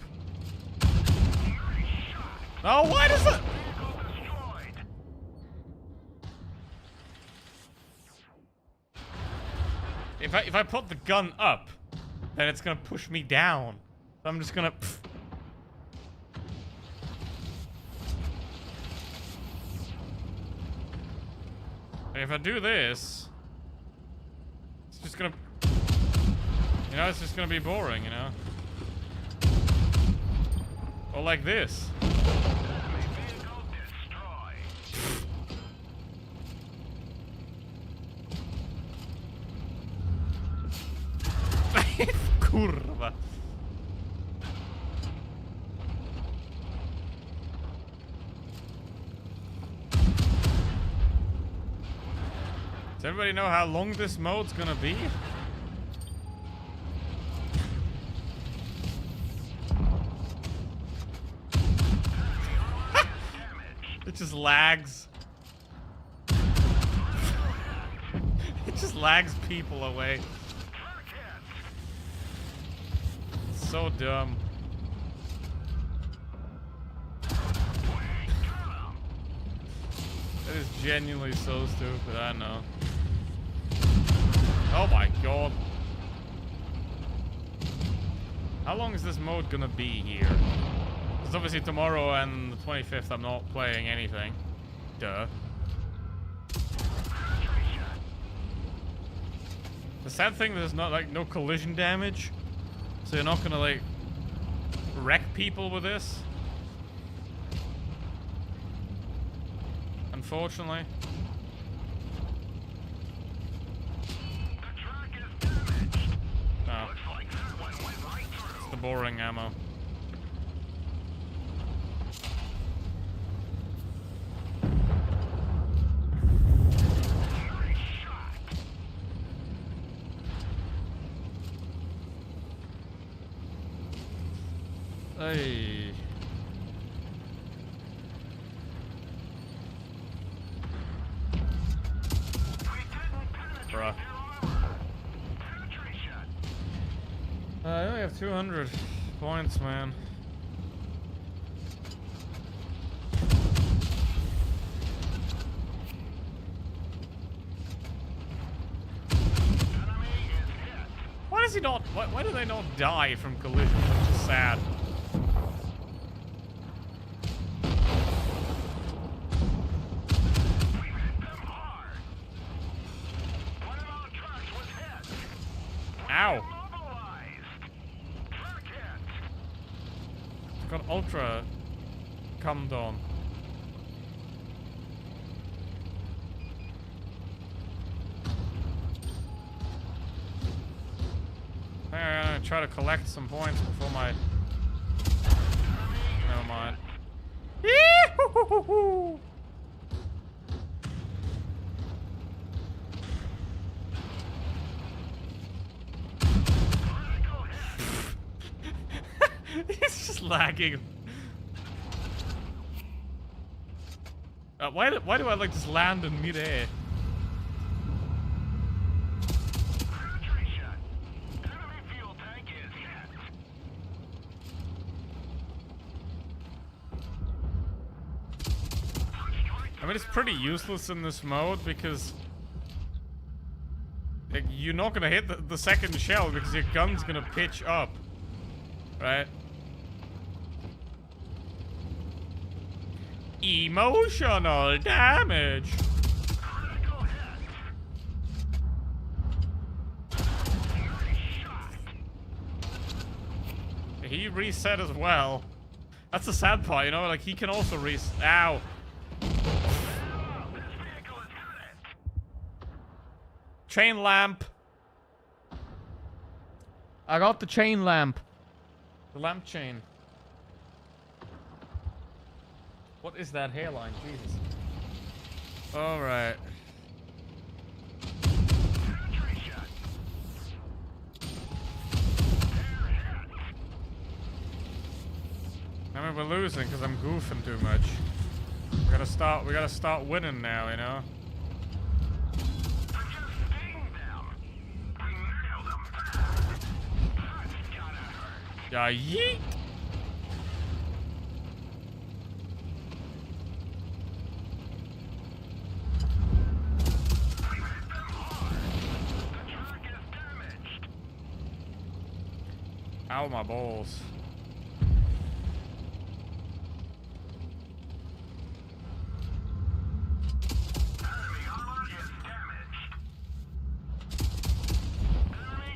Nice shot. Oh, why does it... Vehicle destroyed. If I put the gun up, then it's gonna push me down. So I'm just gonna... If I do this, it's just gonna... You know, it's just gonna be boring, you know? Or like this. Enemy vehicle destroyed. Kurva. Does everybody know how long this mode's gonna be? It just lags. It just lags people away. It's so dumb. That is genuinely so stupid, I know. Oh my god. How long is this mode gonna be here? Because obviously tomorrow and the 25th I'm not playing anything. Duh. The sad thing is there's not like no collision damage. So you're not gonna like wreck people with this. Unfortunately. The track is damaged. No. Looks like that one went right through. It's the boring ammo. Nice shot. Hey. We didn't penetrate Bruh. their armor. Penetration. I only have 200 points, man. Enemy is hit. Why does he not? Why do they not die from collision? Which is sad. We hit them hard. One of our trucks was hit. Ow! Immobilized. Truck hit. It's got ultra cummed on. I'm gonna try to collect some points before my... Never mind. Yee-hoo-hoo-hoo-hoo! Critical hit. It's just lagging. Why do I like just land in midair? I mean, it's pretty useless in this mode because like, you're not gonna hit the second shell because your gun's gonna pitch up, right? Emotional damage. He reset as well. That's the sad part, you know, like he can also reset. Ow. Chain lamp. I got the chain lamp. The lamp chain. What is that hairline? Jesus. Alright. I mean, we're losing because I'm goofing too much. We gotta start winning now, you know? Yeah, yeet! Ow, my balls.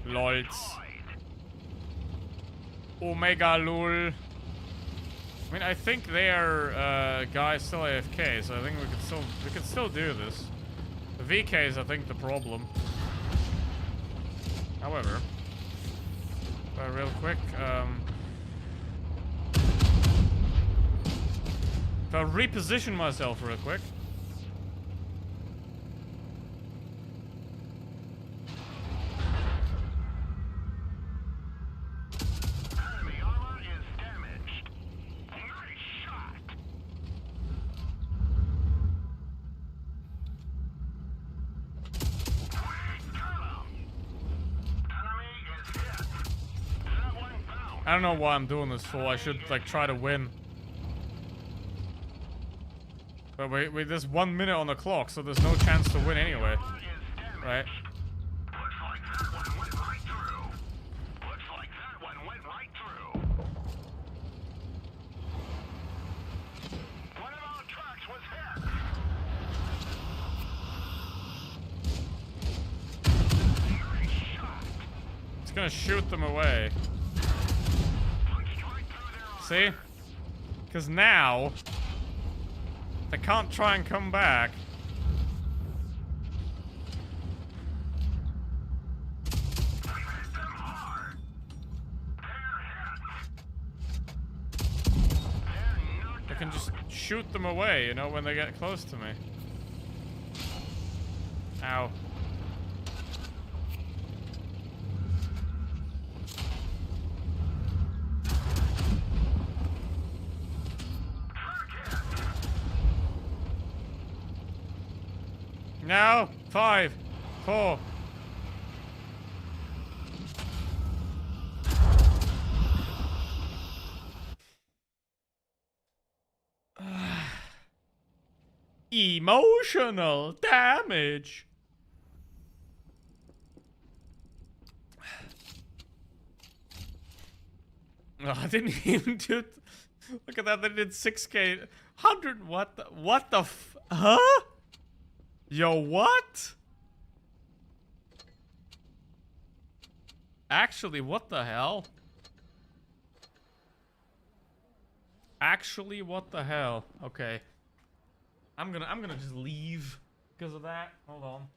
Lols. Omega lol. I mean, I think their guy's still AFK, so I think we could still do this. The VK is, I think, the problem. However, real quick, if I reposition myself real quick. I don't know why I'm doing this for. I should, like, try to win. But wait, there's 1 minute on the clock, so there's no chance to win anyway. Right? It's gonna shoot them away. See? Because now they can't try and come back. I can just shoot them away, you know, when they get close to me. Ow. Now, 5, 4. Emotional damage. Oh, I didn't even do it. Look at that, they did 6K. 100, what the huh? Yo, what? Actually, what the hell? Actually, what the hell? Okay. I'm gonna just leave because of that. Hold on.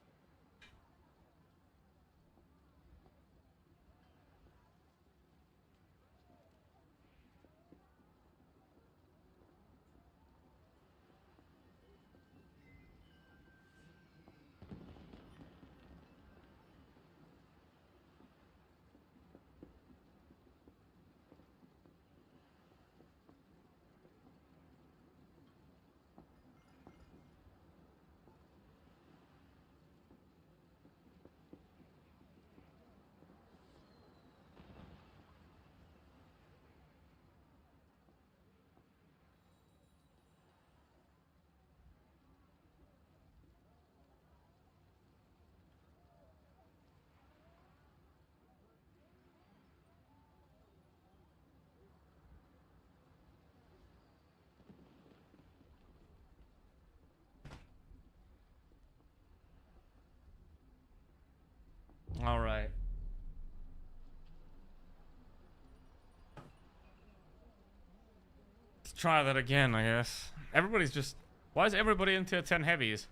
try that again, I guess. Everybody's just... Why is everybody into 10 heavies?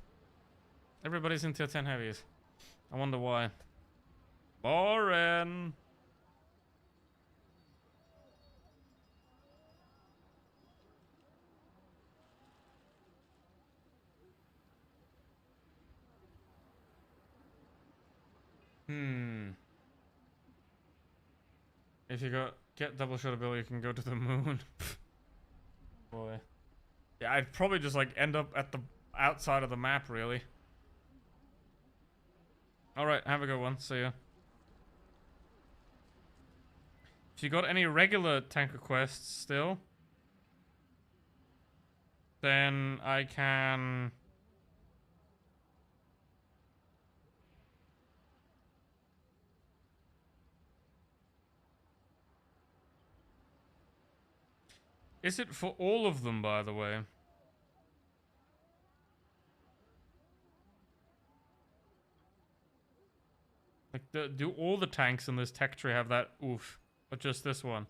Everybody's into 10 heavies. I wonder why. Boring. If you get double shot ability, you can go to the moon. Boy. Yeah, I'd probably just like end up at the outside of the map, really. Alright, have a good one. See ya. If you got any regular tanker quests still, then I can... Is it for all of them, by the way? Like, do all the tanks in this tech tree have that oof? Or just this one?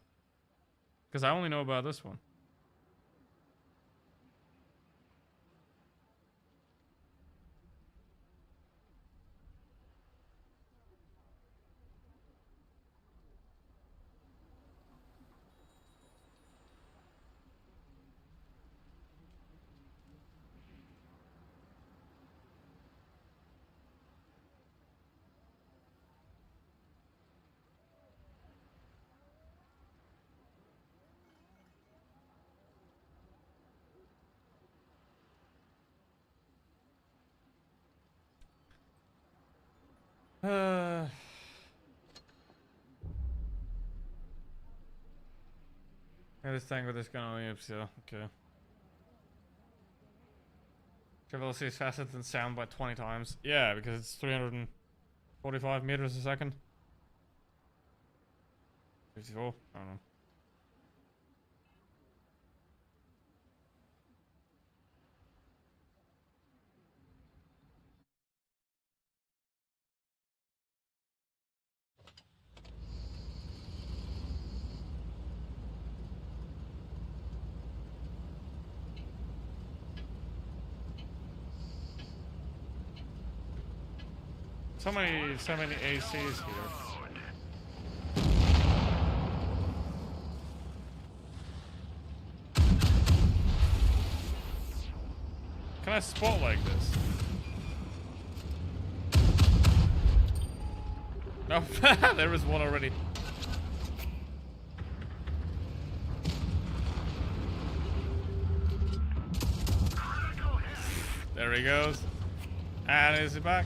Because I only know about this one. This tank with this gun only ups, yeah, okay. Velocity is faster than sound by 20 times. Yeah, because it's 345 meters a second. 54? I don't know. So many ACs here. Can I spot like this? No, there is one already. There he goes. And is he back?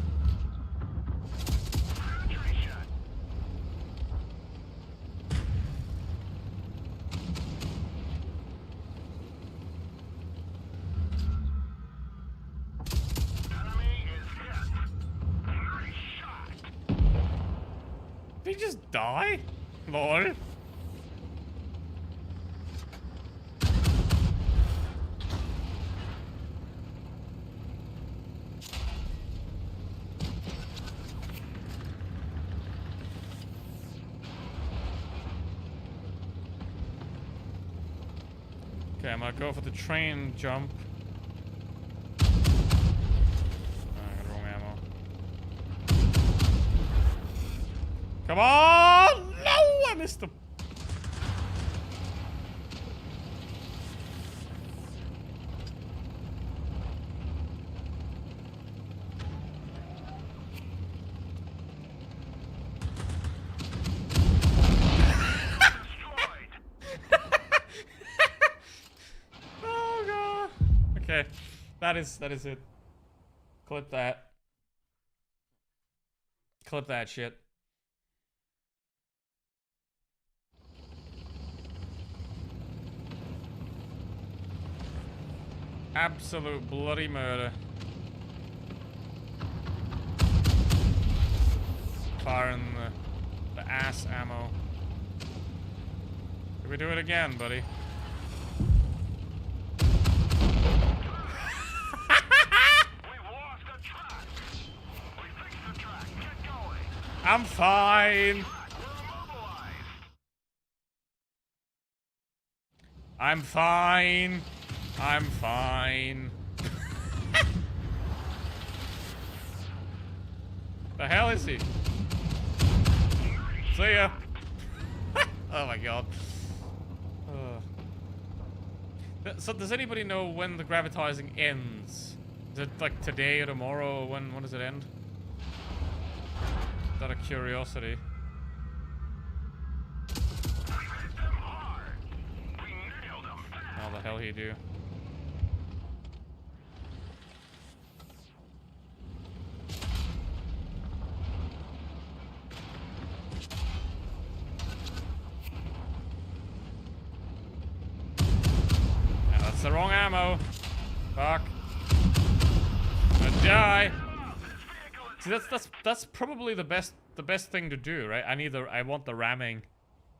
Did he just die? Lord. Okay, I'm gonna go for the train jump. I got wrong ammo. Come on! No! I missed him. Oh god. Okay. That is it. Clip that. Clip that shit. Absolute bloody murder. Firing the ass ammo. Can we do it again, buddy? I'm fine. I'm fine. I'm fine. The hell is he? See ya. Oh my god. So does anybody know when the gravitizing ends? Is it like today or tomorrow? Or when does it end? Out of curiosity. How the hell he do? That's the wrong ammo. Fuck. I die. See, that's probably the best thing to do, right? I want the ramming.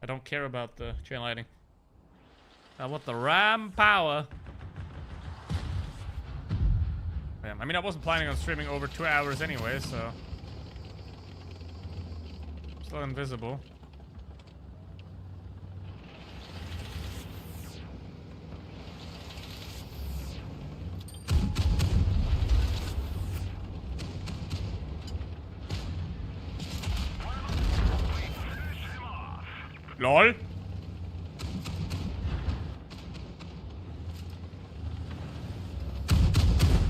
I don't care about the chain lighting. I want the ram power. I mean, I wasn't planning on streaming over 2 hours anyway, so still invisible. LOL.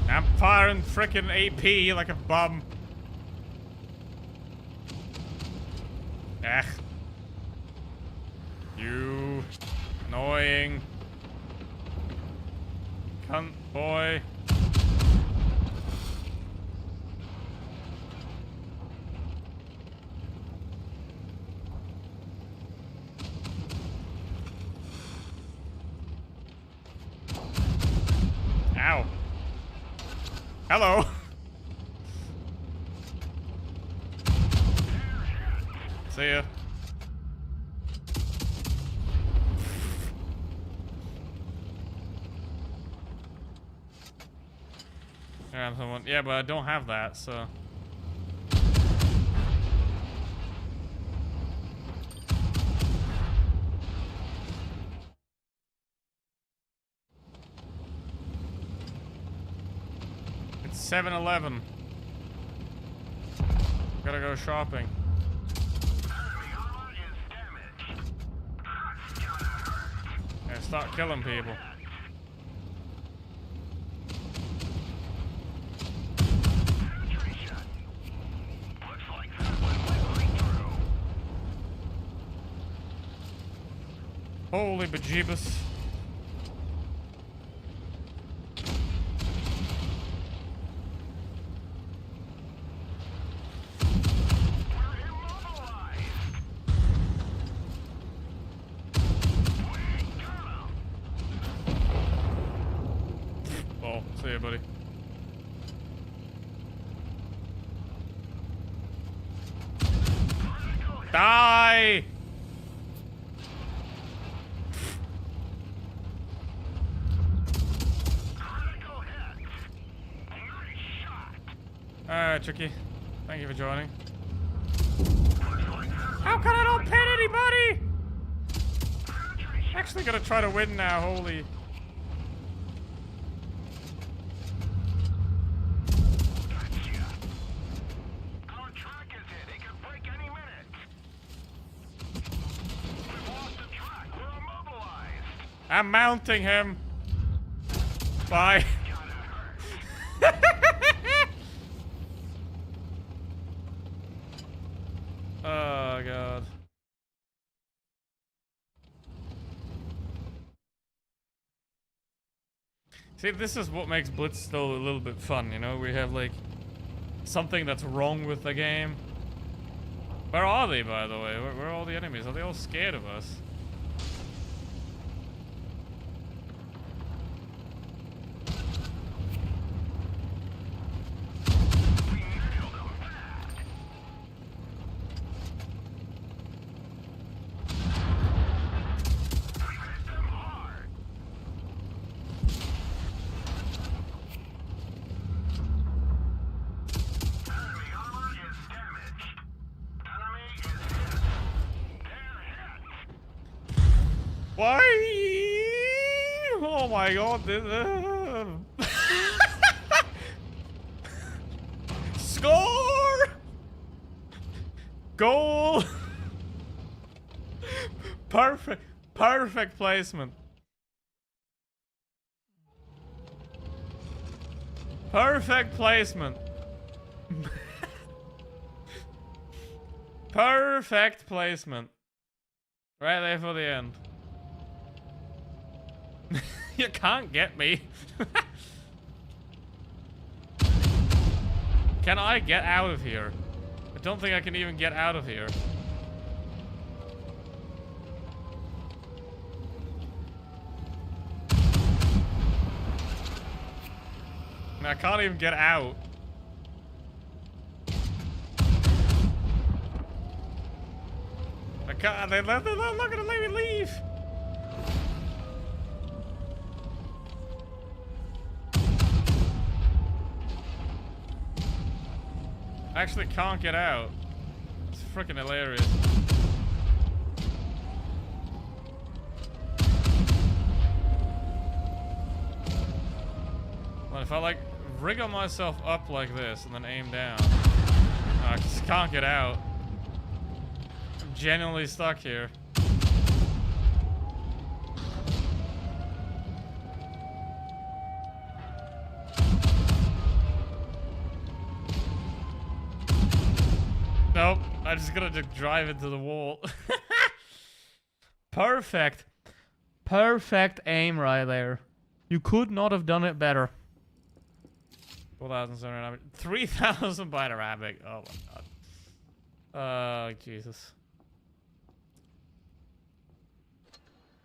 I'm firing frickin' AP like a bum. Ugh. You annoying cunt boy. Ow. Hello. See ya. Yeah, but I don't have that, so. It's 7-Eleven. Gotta go shopping. Yeah, start killing people. Holy bejeebus. Oh, see ya, buddy. Die! Alright, Tricky. Thank you for joining. How come I don't pin anybody? Actually gonna try to win now, holy. Our track is hit. It could break any minute. We've lost the track. We're immobilized. I'm mounting him. Bye. Oh god. See, this is what makes Blitz still a little bit fun, you know? We have like something that's wrong with the game. Where are they, by the way? Where are all the enemies? Are they all scared of us? Why? Oh my god. Score! Goal! Perfect. Perfect placement. Perfect placement. Perfect placement. Right there for the end. You can't get me. Can I get out of here? I don't think I can even get out of here. I can't even get out. I can't. They're not gonna let me leave. I actually can't get out. It's freaking hilarious. Well, if I like wriggle myself up like this and then aim down, I just can't get out. I'm genuinely stuck here. Nope, I'm just gonna drive into the wall. Perfect. Perfect aim right there. You could not have done it better. 4,700. 3,000 by the rabbit. Oh my god. Jesus.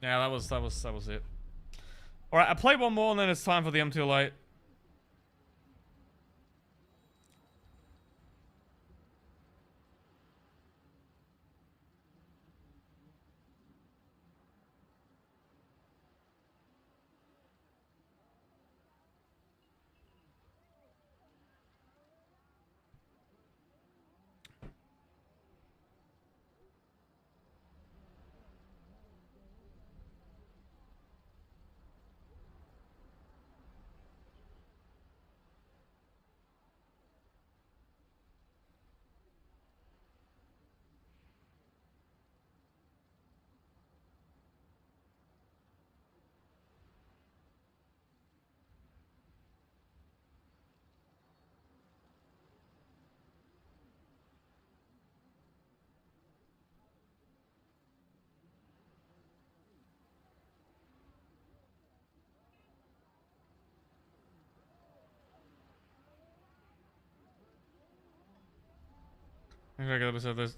Yeah, that was it. Alright, I played one more and then it's time for the M2 Lite.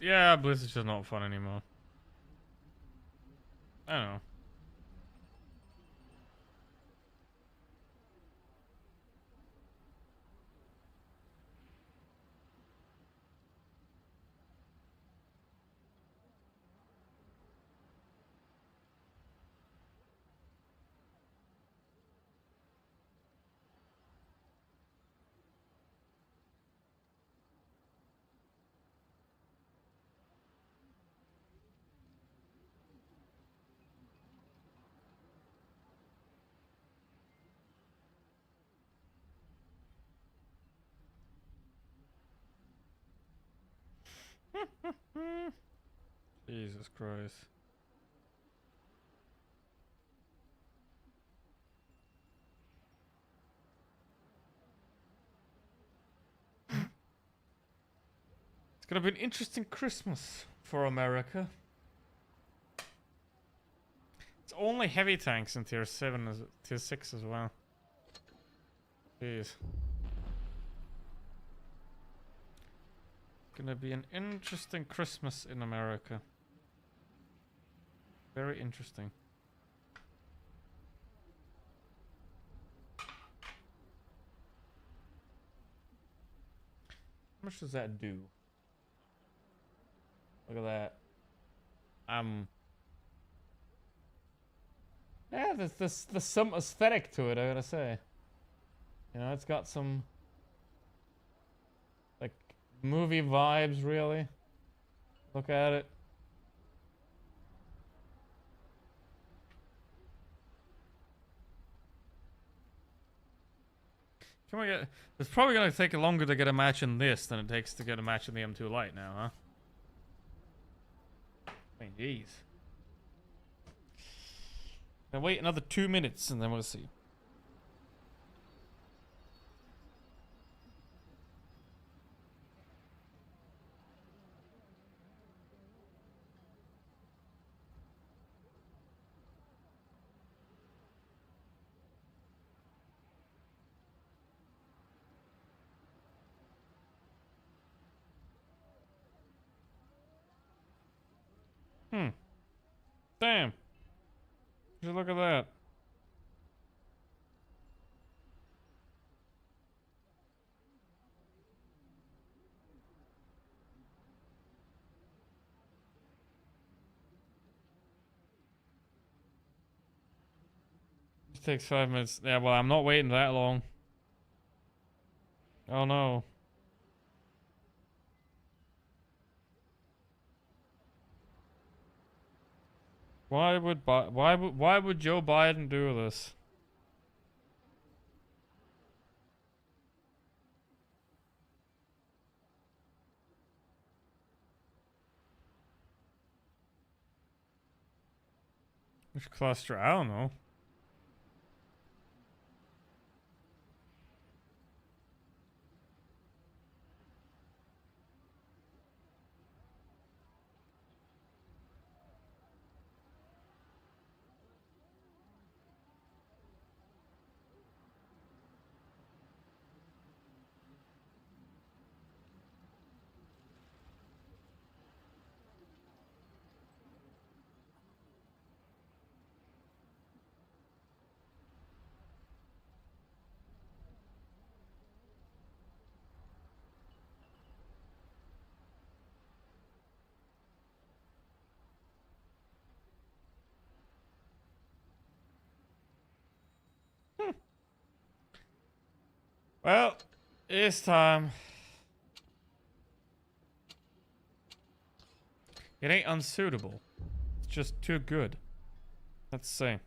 Yeah, Blitz is just not fun anymore. I don't know. Jesus Christ. It's gonna be an interesting Christmas for America. It's only heavy tanks in tier 7 as tier 6 as well. Jeez. Gonna be an interesting Christmas in America. Very interesting. How much does that do? Look at that. Yeah, there's some aesthetic to it, I gotta say. You know, it's got some like movie vibes, really. Look at it. Can we get? It's probably gonna take longer to get a match in this than it takes to get a match in the M2 Lite now, huh? I mean, jeez. Now wait another 2 minutes and then we'll see. Damn. Just look at that. It takes 5 minutes. Yeah, well, I'm not waiting that long. Oh no. Why would Joe Biden do this? Which cluster? I don't know. Well, it's time. It ain't unsuitable. It's just too good. Let's see.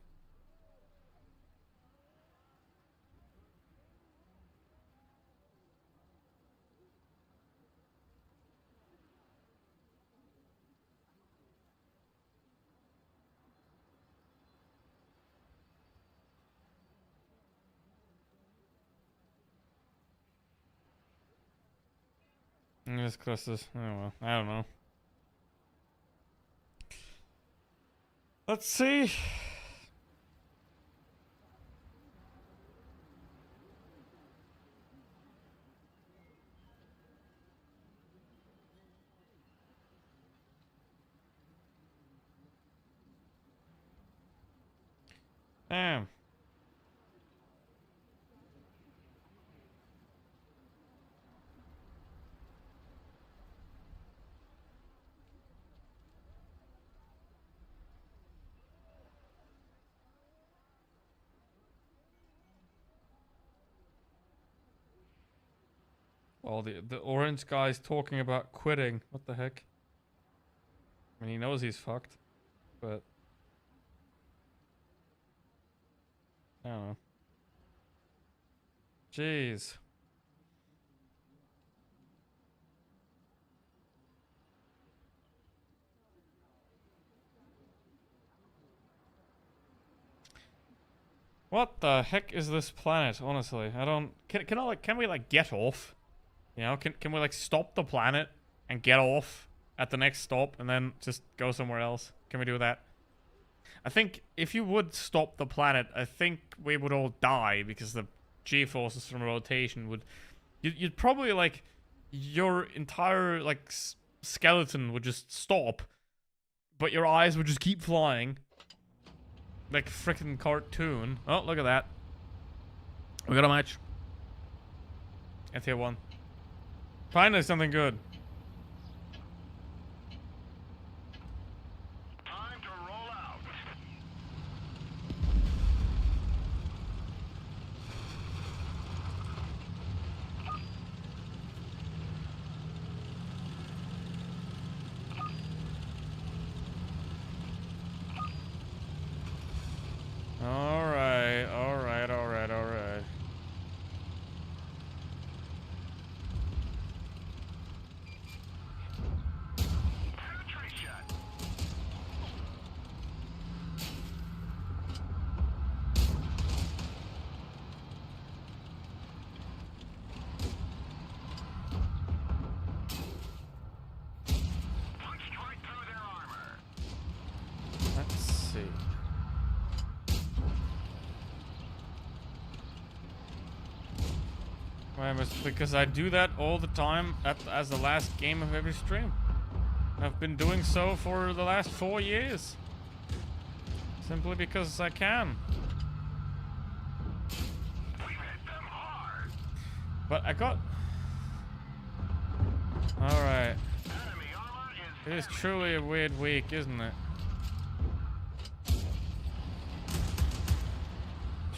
This clusters. Oh well, I don't know. Let's see. Damn. Well, the orange guy's talking about quitting. What the heck? I mean, he knows he's fucked, but I don't know. Jeez. What the heck is this planet? Honestly, I don't. Can we like get off? You know, can we like stop the planet and get off at the next stop and then just go somewhere else? Can we do that? I think if you would stop the planet, I think we would all die because the G-forces from rotation would. You'd probably like your entire like skeleton would just stop, but your eyes would just keep flying. Like frickin' cartoon. Oh, look at that. We got a match. At tier 1. Finally something good. Time to roll out. Alright. Well, it's because I do that all the time as the last game of every stream. I've been doing so for the last 4 years. Simply because I can. But I got... Alright. It is truly a weird week, isn't it?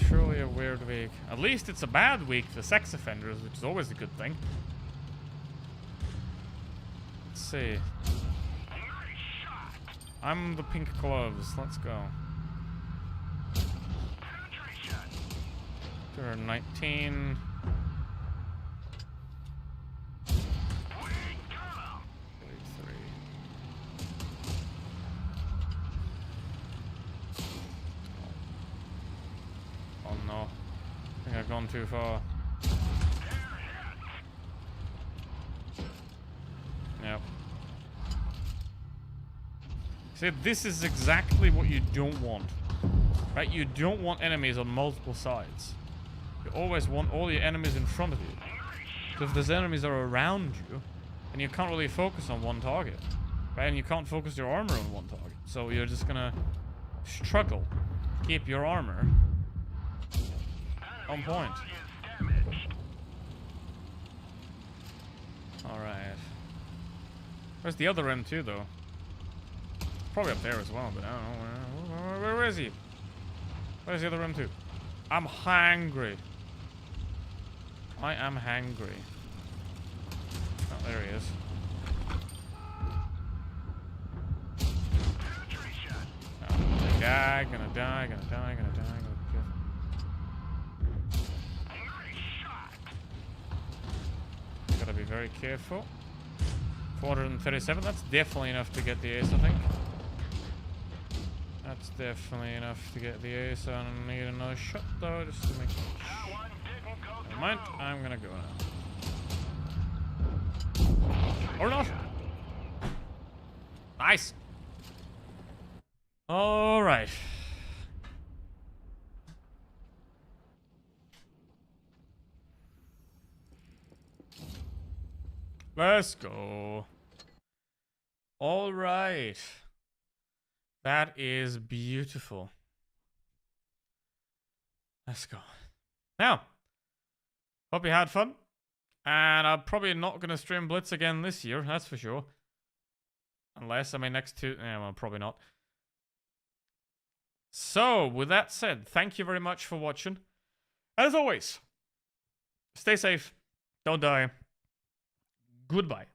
Truly a weird week. At least it's a bad week for sex offenders, which is always a good thing. Let's see. I'm the pink gloves. Let's go. 219. 33. Oh no. I think I've gone too far. Yep. See, this is exactly what you don't want. Right? You don't want enemies on multiple sides. You always want all your enemies in front of you. So if those enemies are around you, then you can't really focus on one target. Right? And you can't focus your armor on one target. So you're just gonna struggle to keep your armor on point. Alright. Where's the other M2 though? Probably up there as well, but I don't know. Where is he? Where's the other M2? I'm hangry. I am hangry. Oh, there he is. Oh, gonna die, gonna die, gonna die, gonna die, gotta be very careful. 437, that's definitely enough to get the ace, I think. That's definitely enough to get the ace. I don't need another shot though, just to make sure. Never mind, I'm gonna go now. Or not! Nice! Alright. Let's go. Alright. That is beautiful. Let's go. Now, hope you had fun. And I'm probably not going to stream Blitz again this year, that's for sure. Unless, I mean, next two... Yeah, well, probably not. So, with that said, thank you very much for watching. As always, stay safe, don't die. Goodbye.